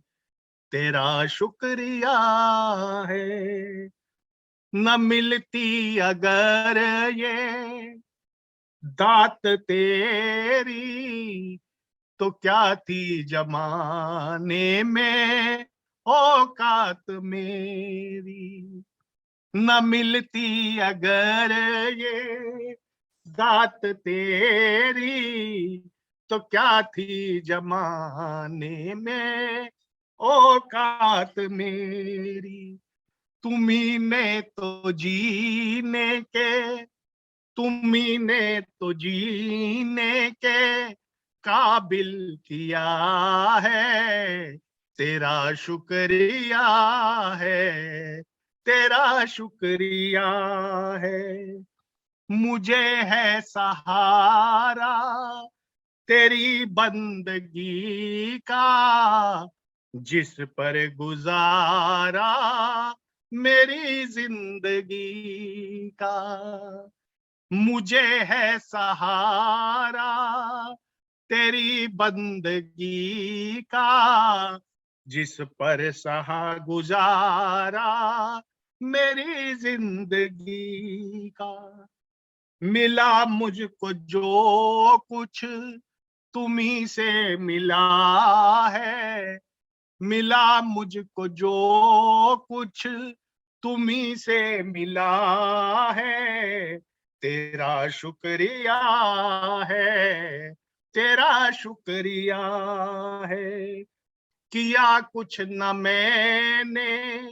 D: तेरा शुक्रिया है। न मिलती अगर ये दात तेरी, तो क्या थी जमाने में औकात मेरी। न मिलती अगर ये दात तेरी, तो क्या थी जमाने में औकात मेरी। तुम्ही ने तो जीने के, तुम्ही ने तो जीने के काबिल किया है, तेरा शुक्रिया है, तेरा शुक्रिया है। मुझे है सहारा तेरी बंदगी का, जिस पर गुजारा मेरी जिंदगी का। मुझे है सहारा तेरी बंदगी का, जिस पर सहा गुजारा मेरी जिंदगी का। मिला मुझको जो कुछ तुम्ही से मिला है, मिला मुझको जो कुछ तुम्ही से मिला है, तेरा शुक्रिया है, तेरा शुक्रिया है। किया कुछ न मैंने,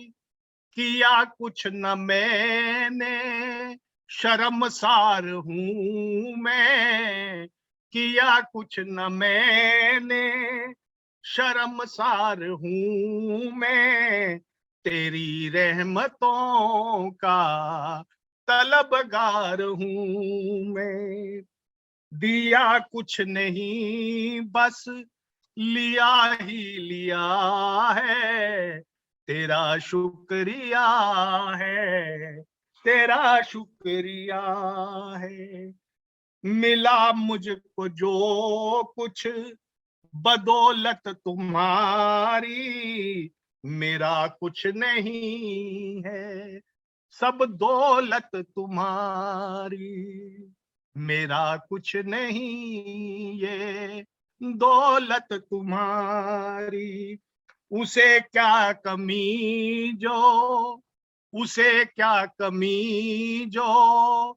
D: किया कुछ न मैंने, शर्मसार हूं मैं। किया कुछ न मैंने, शर्मसार हूं मैं, तेरी रहमतों का तलबगार हूं मैं। दिया कुछ नहीं बस लिया ही लिया है, तेरा शुक्रिया है, तेरा शुक्रिया है। मिला मुझको जो कुछ बदौलत तुम्हारी, मेरा कुछ नहीं है, सब दौलत तुम्हारी। मेरा कुछ नहीं ये दौलत तुम्हारी, उसे क्या कमी जो, उसे क्या कमी जो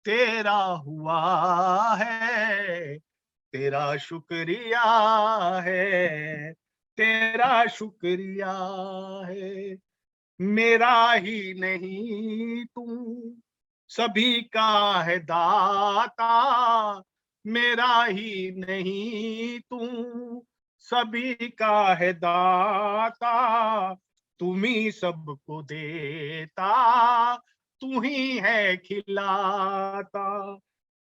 D: तेरा हुआ है, तेरा शुक्रिया है, तेरा शुक्रिया है। मेरा ही नहीं तू सभी का है दाता, मेरा ही नहीं तू सभी का है दाता, तुम ही सबको देता, तू ही है खिलाता,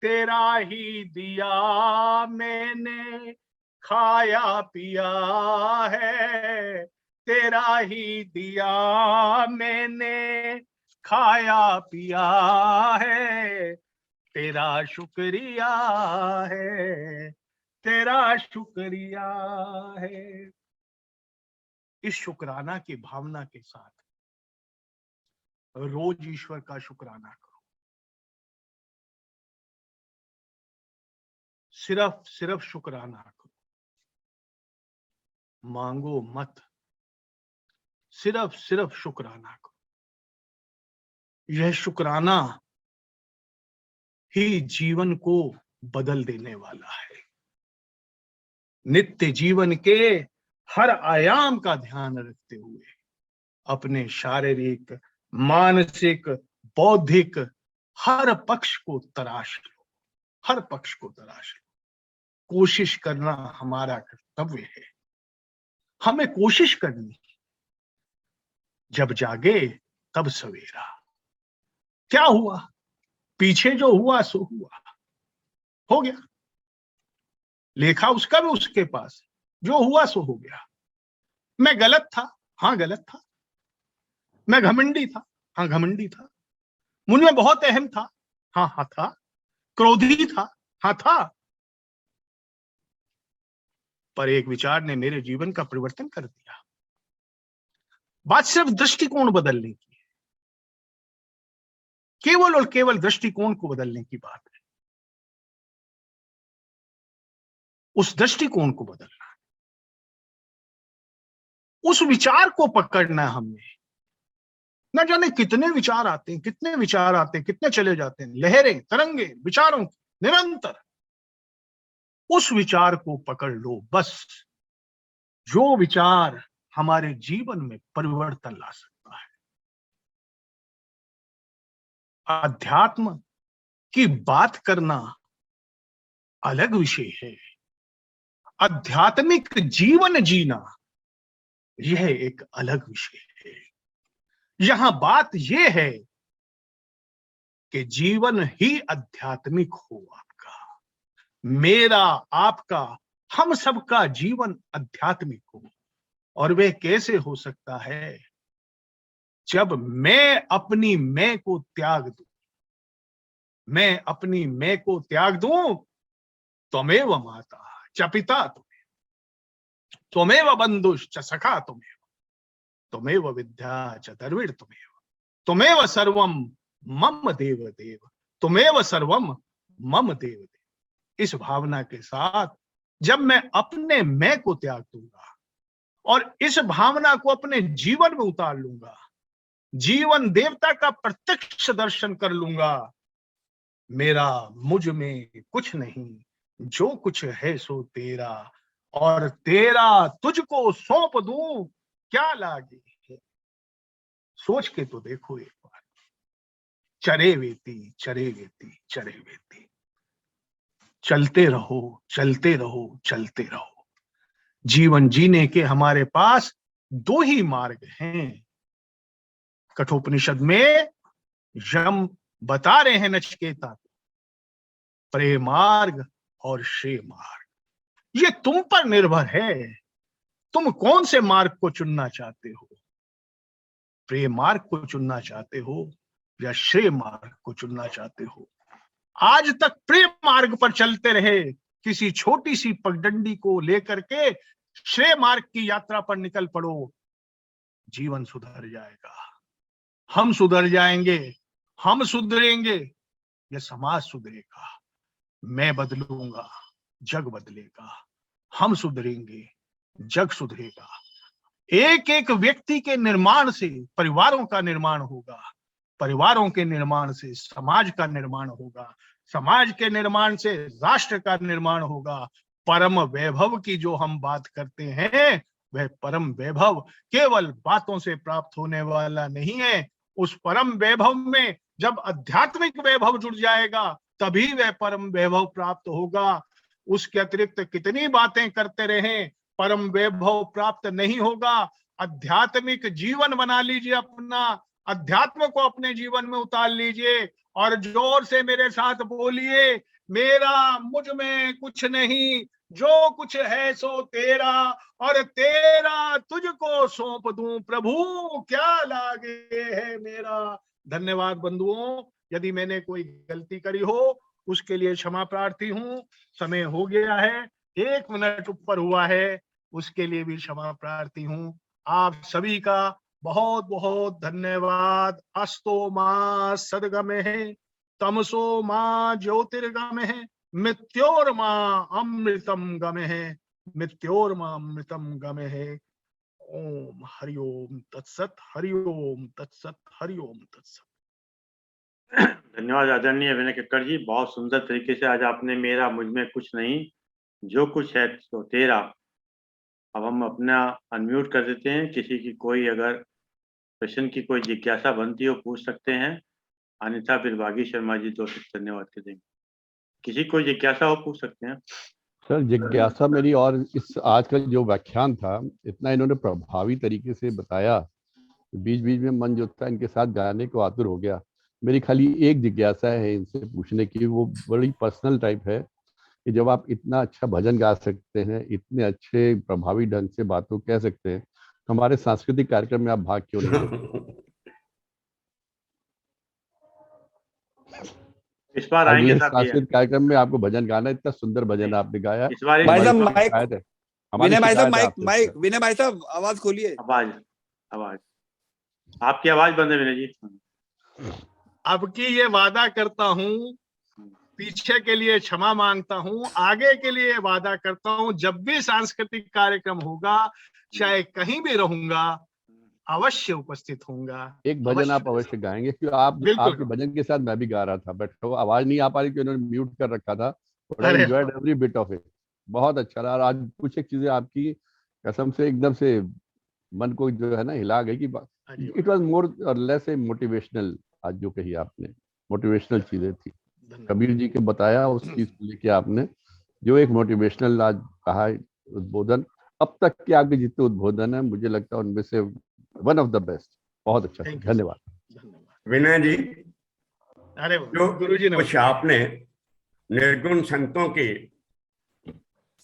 D: तेरा ही दिया मैंने खाया पिया है, तेरा ही दिया मैंने खाया पिया है, तेरा शुक्रिया है, तेरा शुक्रिया है। इस शुक्राना की भावना के साथ रोज ईश्वर का शुक्राना करो। सिर्फ शुक्राना करो, मांगो मत, सिर्फ शुक्राना करो। यह शुक्राना ही जीवन को बदल देने वाला है। नित्य जीवन के हर आयाम का ध्यान रखते हुए अपने शारीरिक, मानसिक, बौद्धिक हर पक्ष को तराश लो, हर पक्ष को तराश लो। कोशिश करना हमारा कर्तव्य है, हमें कोशिश करनी है। जब जागे तब सवेरा। क्या हुआ? पीछे जो हुआ सो हुआ, हो गया। लेखा उसका भी उसके पास, जो हुआ सो हो गया। मैं गलत था, हाँ गलत था। मैं घमंडी था, हाँ घमंडी था। मुझमें बहुत अहम था, हाँ हाँ था। क्रोधी था, हाँ था। पर एक विचार ने मेरे जीवन का परिवर्तन कर दिया। बात सिर्फ दृष्टिकोण बदलने की है, केवल और केवल दृष्टिकोण को बदलने की बात है। उस दृष्टिकोण को बदलना, उस विचार को पकड़ना हमने। न जाने कितने विचार आते हैं, कितने विचार आते हैं, कितने चले जाते हैं, लहरें, तरंगे विचारों की निरंतर। उस विचार को पकड़ लो बस, जो विचार हमारे जीवन में परिवर्तन ला सकता है। अध्यात्म की बात करना अलग विषय है, आध्यात्मिक जीवन जीना यह एक अलग विषय है। यहां बात यह है कि जीवन ही आध्यात्मिक हो आपका, मेरा, आपका, हम सबका जीवन आध्यात्मिक हो। और वह कैसे हो सकता है? जब मैं अपनी मैं को त्याग दूं, मैं अपनी मैं को त्याग दूं, त्वमेव माता च पिता त्वमेव बंधुश्च सखा त्वमेव विद्या च द्रविड़ त्वमेव सर्वम मम देव देव, त्वमेव सर्वम मम देव देव। इस भावना के साथ जब मैं अपने मैं को त्याग दूंगा और इस भावना को अपने जीवन में उतार लूंगा, जीवन देवता का प्रत्यक्ष दर्शन कर लूंगा, मेरा मुझ में कुछ नहीं, जो कुछ है सो तेरा, और तेरा तुझको सौंप दूं, क्या लागे। सोच के तो देखो एक बार। चरे वेती चरे वेती चरे वेती, चलते रहो चलते रहो चलते रहो। जीवन जीने के हमारे पास दो ही मार्ग हैं। कठोपनिषद में यम बता रहे हैं नचिकेता को, प्रेम मार्ग और श्रेय मार्ग। ये तुम पर निर्भर है, तुम कौन से मार्ग को चुनना चाहते हो। प्रेम मार्ग को चुनना चाहते हो या श्रेय मार्ग को चुनना चाहते हो। आज तक प्रेम मार्ग पर चलते रहे, किसी छोटी सी पगडंडी को लेकर के श्रेय मार्ग की यात्रा पर निकल पड़ो, जीवन सुधर जाएगा। हम सुधर जाएंगे, हम सुधरेंगे, यह समाज सुधरेगा, मैं बदलूंगा, जग बदलेगा, हम सुधरेंगे, जग सुधरेगा। एक एक व्यक्ति के निर्माण से परिवारों का निर्माण होगा, परिवारों के निर्माण से समाज का निर्माण होगा, समाज के निर्माण से राष्ट्र का निर्माण होगा। परम वैभव की जो हम बात करते हैं, वह परम वैभव केवल बातों से प्राप्त होने वाला नहीं है। उस परम वैभव में जब आध्यात्मिक वैभव जुड़ जाएगा, तभी वह परम वैभव प्राप्त होगा। उसके अतिरिक्त कितनी बातें करते रहें, परम वैभव प्राप्त नहीं होगा। आध्यात्मिक जीवन बना लीजिए अपना, अध्यात्म को अपने जीवन में उतार लीजिए और जोर से मेरे साथ बोलिए, मेरा मुझ में कुछ नहीं, जो कुछ है सो तेरा, और तेरा तुझको सौंप दूं प्रभु, क्या लागे है मेरा। धन्यवाद बंधुओं, यदि मैंने कोई गलती करी हो उसके लिए क्षमा प्रार्थी हूं। समय हो गया है, 1 मिनट ऊपर हुआ है, उसके लिए भी क्षमा प्रार्थी हूं। आप सभी का बहुत बहुत धन्यवाद। अस्तो मां सद्गमः, तमसो मां ज्योतिर्गमः, मृत्योर्मा अमृतम गमः, मृत्योर्मा अमृतम गमः। ओम हरि ओम तत्सत, हरि ओम तत्सत, हरि ओम तत्सत।
B: धन्यवाद आदरणीय विनय कक्कड़ जी, बहुत सुंदर तरीके से आज आपने मेरा मुझ में कुछ नहीं, जो कुछ है तो तेरा। अब हम अपना अनम्यूट कर देते हैं, किसी की कोई अगर प्रश्न की कोई जिज्ञासा बनती हो पूछ सकते हैं, अन्यथा फिर बागी शर्मा जी 2 धन्यवाद के देंगे। किसी को जिज्ञासा हो पूछ सकते हैं।
E: सर जिज्ञासा मेरी, और इस आज का जो व्याख्यान था इतना इन्होंने प्रभावी तरीके से बताया, बीच बीच में मन जो था इनके साथ गाने को आतुर हो गया। मेरी खाली एक जिज्ञासा है इनसे पूछने की, वो बड़ी पर्सनल टाइप है कि जब आप इतना अच्छा भजन गा सकते हैं, इतने अच्छे प्रभावी ढंग से बातों कह सकते हैं, तो हमारे सांस्कृतिक कार्यक्रम में आप भाग क्यों नहीं लेते?
B: इस बार आएंगे
E: अगले
B: साहब जी।
E: सांस्कृतिक कार्यक्रम में आपको भजन गाना, इतना सुंदर भजन आपने गाया।
B: इस बार
C: भाई साहब
E: हमारी
C: माइक,
E: शिकायत है,
C: विनय भाई साहब
E: शिकायत है
C: माइक
E: आपसे।
C: माइक, विनय भाई साहब आवाज खोलिए।
B: आवाज आपकी आवाज बंद है विनय जी।
D: अब की ये वादा करता हूँ, पीछे के लिए क्षमा मांगता हूँ, आगे के लिए वादा करता हूँ, जब भी सांस्कृतिक कार्यक्रम होगा, चाहे कहीं भी रहूंगा, अवश्य उपस्थित होऊंगा।
E: एक भजन आप अवश्य गाएंगे, क्योंकि आप
D: बिल्कुल।
E: आपके भजन के साथ मैं भी गा रहा था, बट वो आवाज नहीं आ पा रही क्योंकि उन्होंने म्यूट कर रखा था। बट आई
D: अरे
E: enjoyed every bit of it, बहुत अच्छा रहा। और आज कुछ एक चीजें आपकी कसम से एकदम से मन को जो है ना हिला गई कि इट वाज मोर और लेस ए मोटिवेशनल। आज जो कही आपने मोटिवेशनल चीजें थी, कबीर जी के बताया उस चीज को लेके आपने जो एक मोटिवेशनल आज कहा उद्बोधन, अब तक के आपके जितने उद्बोधन है मुझे लगता है उनमें से वन ऑफ द बेस्ट। बहुत अच्छा, धन्यवाद।
F: विनय जी,
D: अरे
F: जो
D: गुरुजी ने
F: कुछ आपने निर्गुण संतों के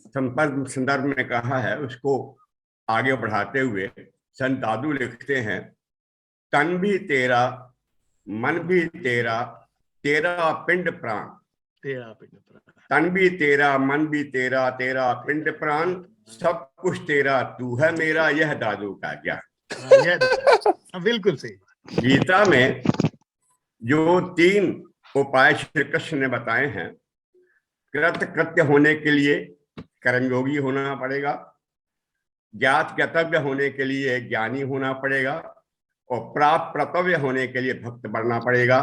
F: संदर्भ में कहा है, उसको आगे बढ़ाते हुए संत दादू लिखते हैं, तन भी तेरा, मन भी तेरा, तेरा पिंड प्राण,
D: तेरा पिंड प्राण,
F: तन भी तेरा, मन भी तेरा, तेरा पिंड प्राण, सब कुछ तेरा, तू है मेरा, यह दादू का ज्ञान।
D: बिल्कुल सही।
F: गीता में जो 3 उपाय श्री कृष्ण ने बताए हैं, कृत्य होने के लिए कर्मयोगी होना पड़ेगा, ज्ञात ज्ञातव्य होने के लिए ज्ञानी होना पड़ेगा, और प्राप्त प्रतव्य होने के लिए भक्त बनना पड़ेगा।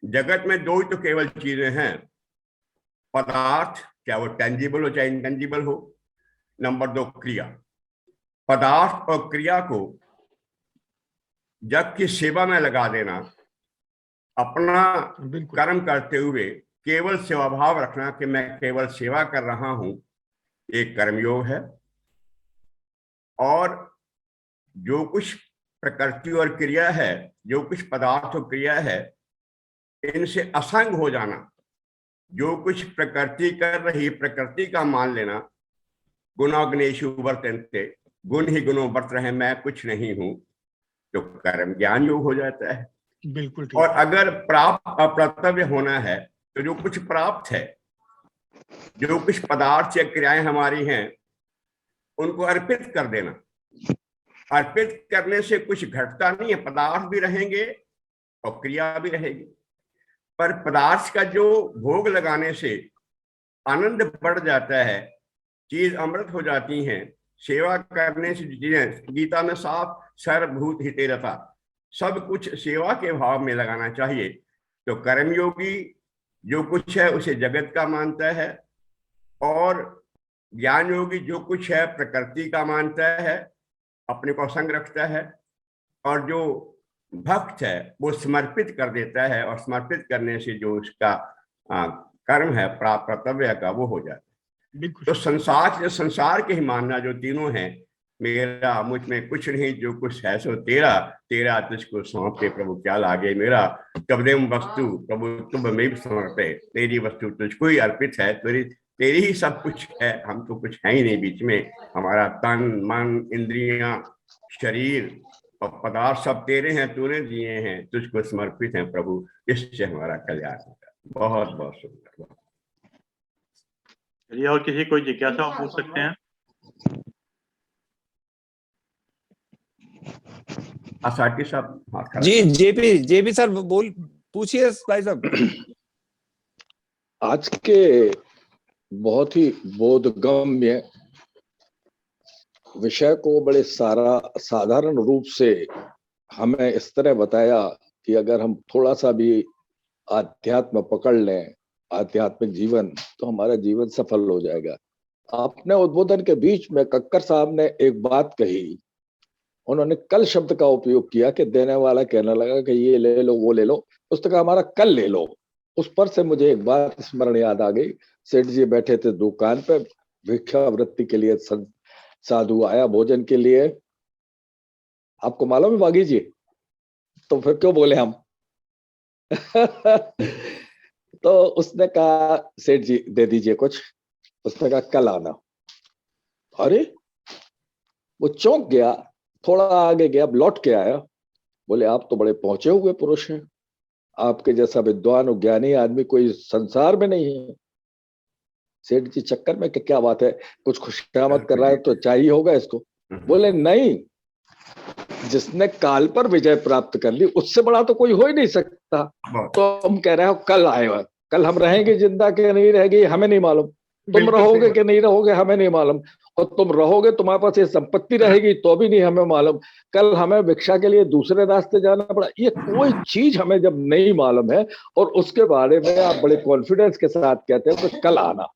F: जगत में 2 ही तो केवल चीजें हैं, पदार्थ, क्या वो टेंजिबल हो चाहे इनटेंजिबल हो, नंबर 2 क्रिया। पदार्थ और क्रिया को जग की सेवा में लगा देना, अपना कर्म करते हुए केवल सेवा भाव रखना कि मैं केवल सेवा कर रहा हूं, एक कर्मयोग है। और जो कुछ प्रकृति और क्रिया है, जो कुछ पदार्थ और क्रिया है, इनसे असंग हो जाना, जो कुछ प्रकृति कर रही प्रकृति का मान लेना, गुणाग्नेषु वर्तन्ते, गुण ही गुणों वर्त रहे, मैं कुछ नहीं हूं, तो कर्म ज्ञान योग हो जाता है।
D: बिल्कुल।
F: और अगर प्राप्त अप्रतव्य होना है, तो जो कुछ प्राप्त है, जो कुछ पदार्थ या क्रियाएं हमारी हैं, उनको अर्पित कर देना। अर्पित करने से कुछ घटता नहीं है, पदार्थ भी रहेंगे और क्रिया भी रहेगी, पर पदार्थ का जो भोग लगाने से आनंद बढ़ जाता है, चीज अमृत हो जाती हैं। सेवा करने से चीजें, गीता में साफ सर्वभूत हितेरता, सब कुछ सेवा के भाव में लगाना चाहिए। तो कर्मयोगी जो कुछ है उसे जगत का मानता है, और ज्ञान योगी जो कुछ है प्रकृति का मानता है, अपने को संग रखता है। और जो भक्त है वो समर्पित कर देता है, और समर्पित करने से जो उसका कर्म है कर्तव्य का वो हो जाता है। तो संसार के ही मानना जो तीनों हैं, मेरा मुझ में कुछ नहीं, जो कुछ है सो तेरा, तेरा तुझको सौंपे प्रभु क्या लागे मेरा। कबदेम वस्तु प्रभु तुम में समर्पे, तेरी वस्तु तुझको ही अर्पित है, तेरी ही सब कुछ है, हम तो कुछ है ही नहीं बीच में। हमारा तन मन इंद्रियां शरीर और पदार्थ सब तेरे हैं, तूने दिए हैं, तुझको समर्पित हैं प्रभु, इससे हमारा कल्याण होगा। बहुत बहुत सुंदर।
B: चलिए, और किसी कोई जिज्ञासा पूछ सकते हैं?
F: आसाटी साहब
C: जी, जेपी सर बोल, पूछिए भाई साहब।
G: आज के बहुत ही बोधगम्य विषय को बड़े साधारण रूप से हमें इस तरह बताया कि अगर हम थोड़ा सा भी आध्यात्म पकड़ लें, आध्यात्मिक जीवन, तो हमारा जीवन सफल हो जाएगा। आपने उद्बोधन के बीच में कक्कर साहब ने एक बात कही, उन्होंने कल शब्द का उपयोग किया कि देने वाला कहने लगा कि ये ले लो वो ले लो, पुस्तक हमारा कल ले लो। उस पर से मुझे एक बात स्मरण याद आ गई। सेठ जी बैठे थे दुकान पे, भिक्षावृत्ति के लिए साधु आया भोजन के लिए। आपको मालूम है बागी जी? तो फिर क्यों बोले हम? तो उसने कहा सेठ जी दे दीजिए कुछ, उसने कहा कल आना। अरे वो चौंक गया, थोड़ा आगे गया, लौट के आया, बोले आप तो बड़े पहुंचे हुए पुरुष हैं, आपके जैसा विद्वान और ज्ञानी आदमी कोई संसार में नहीं है। सेठ जी चक्कर में क्या बात है, कुछ खुशामद कर रहा है तो चाहिए होगा इसको। बोले नहीं, जिसने काल पर विजय प्राप्त कर ली उससे बड़ा तो कोई हो ही नहीं सकता। तो हम कह रहे हो कल आएगा, कल हम रहेंगे जिंदा के नहीं रहेंगे हमें नहीं मालूम, तुम रहोगे कि नहीं रहोगे हमें नहीं मालूम, और तुम रहोगे तुम्हारे पास ये संपत्ति रहेगी तो भी नहीं हमें मालूम, कल हमें भिक्षा के लिए दूसरे रास्ते जाना पड़ा, ये कोई चीज हमें जब नहीं मालूम है और उसके बारे में आप बड़े कॉन्फिडेंस के साथ कहते हो तो कल आना।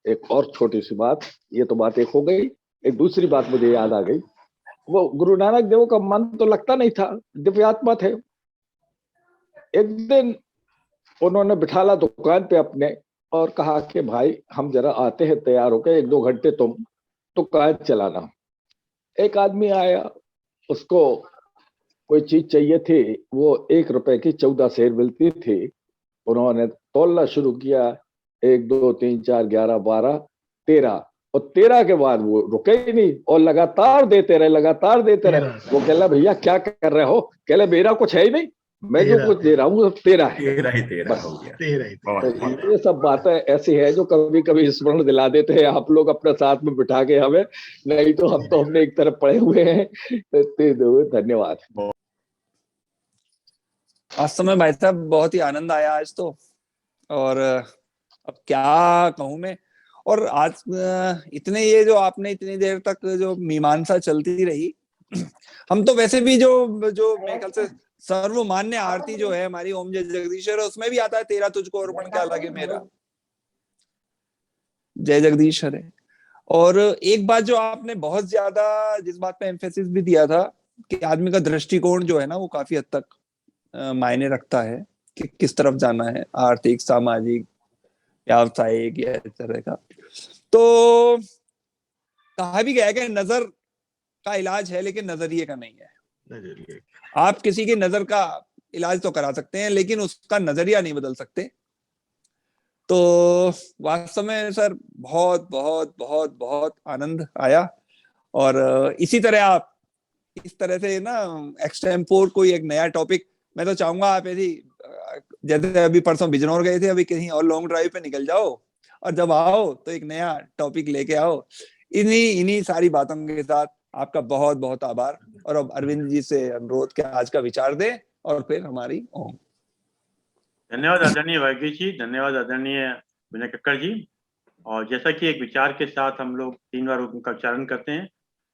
G: एक और छोटी सी बात, ये तो बात एक हो गई, एक दूसरी बात मुझे याद आ गई। वो गुरु नानक देव का मन तो लगता नहीं था, दिव्यात्मा थे। एक दिन उन्होंने बिठाला दुकान पे अपने और कहा कि भाई हम जरा आते हैं तैयार होकर, 1-2 घंटे तुम दुकान चलाना। एक आदमी आया, उसको कोई चीज चाहिए थी, वो 1 रुपए की 14 सेर मिलती थी। उन्होंने तोलना शुरू किया, 1 2 3 4 11 12 13, और 13 के बाद वो रुके ही नहीं और लगातार देते रहे, लगातार देते रहे। वो कहला भैया क्या कर रहे हो? कहले मेरा कुछ है ही नहीं, मैं जो कुछ दे रहा हूँ सब तेरा है।
F: तेरा ही हो गया।
G: ये सब बातें ऐसी है जो कभी कभी स्मरण दिला देते हैं आप लोग अपने साथ में बिठा के हमें, नहीं तो हम तो हमने एक तरफ पड़े हुए हैं। धन्यवाद।
C: वास्तव में भाई साहब बहुत ही आनंद आया आज तो, और अब क्या कहूं मैं। और आज इतने ये जो आपने इतनी देर तक जो मीमांसा चलती रही, हम तो वैसे भी जो मेरे ख्याल से सर्वमान्य आरती जो है हमारी ओम जय जगदीश्वर, उसमें भी आता है तेरा तुझको अर्पण क्या लगे मेरा, जय जगदीश हरे। और एक बात जो आपने बहुत ज्यादा जिस बात पे एम्फेसिस भी दिया था कि आदमी का दृष्टिकोण जो है ना वो काफी हद तक मायने रखता है कि किस तरफ जाना है, आर्थिक सामाजिक व्यावसायिक या इस तरह का। तो कहा भी गया है कि नजर का इलाज है लेकिन नजरिए का नहीं है। आप किसी की नजर का इलाज तो करा सकते हैं लेकिन उसका नजरिया नहीं बदल सकते। तो वास्तव में सर बहुत बहुत बहुत बहुत आनंद आया, और इसी तरह आप इस तरह से ना एक्सटेम्पोर कोई एक नया टॉपिक, मैं तो चाहूंगा आप ऐसी जैसे अभी परसों बिजनौर गए थे, अभी कहीं और लॉन्ग ड्राइव पे निकल जाओ और जब आओ तो एक नया टॉपिक लेके आओ। इन्हीं सारी बातों के साथ आपका बहुत बहुत आभार, और अब अरविंद जी से अनुरोध के आज का विचार दें और फिर हमारी ओम।
B: धन्यवाद आदरणीय वागी जी, धन्यवाद आदरणीय विनय कक्कड़ जी। और जैसा कि एक विचार के साथ हम लोग 3 बार ओम का उच्चारण करते हैं।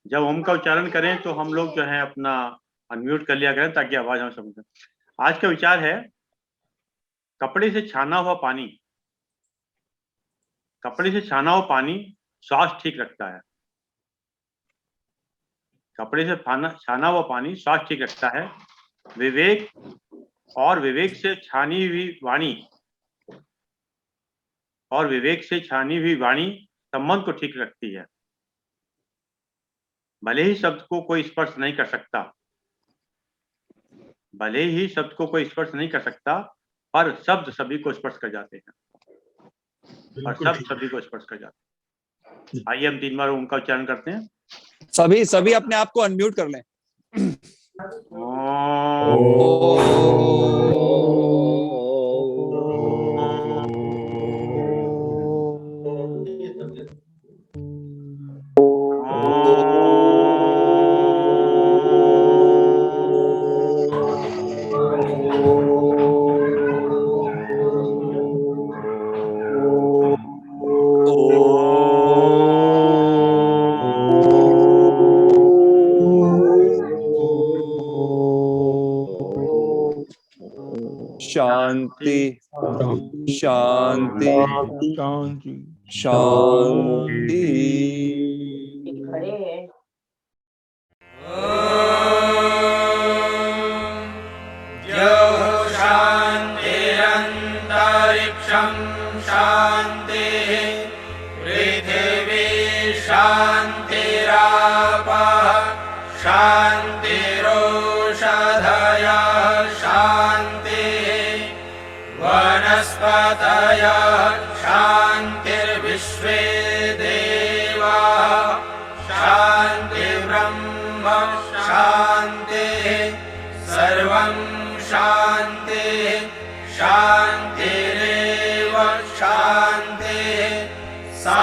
B: जब ओम का उच्चारण करें तो हम लोग जो है अपना अनम्यूट कर लिया करें ताकि आवाज हम समझें। आज का विचार है कपड़े से छाना हुआ पानी। कपड़े से छाना हुआ पानी स्वास्थ्य ठीक रखता है। कपड़े से छाना हुआ पानी स्वास्थ्य ठीक रखता है। विवेक और विवेक से छानी हुई वाणी और विवेक से छानी हुई वाणी संबंध को ठीक रखती है। भले ही शब्द को कोई स्पर्श नहीं कर सकता, भले ही शब्द को कोई स्पर्श नहीं कर सकता, पर शब्द सभी को स्पर्श कर जाते हैं। और शब्द सभी को स्पर्श कर जाते हैं। आइए हम 3 बार ओम का उच्चारण करते हैं।
C: सभी अपने आप को अनम्यूट कर लें। शांति शांति शांति।
H: शान्तिरन्तरिक्षं शान्तिः पृथिवी शान्तिरापः शान्तिरोषधयः शान्तिः वनस्पतयः शान्तिर्विश्वे देवाः शान्तिर्ब्रह्म शान्तिः सर्वं शान्तिः शान्तिरेव शान्तिः सा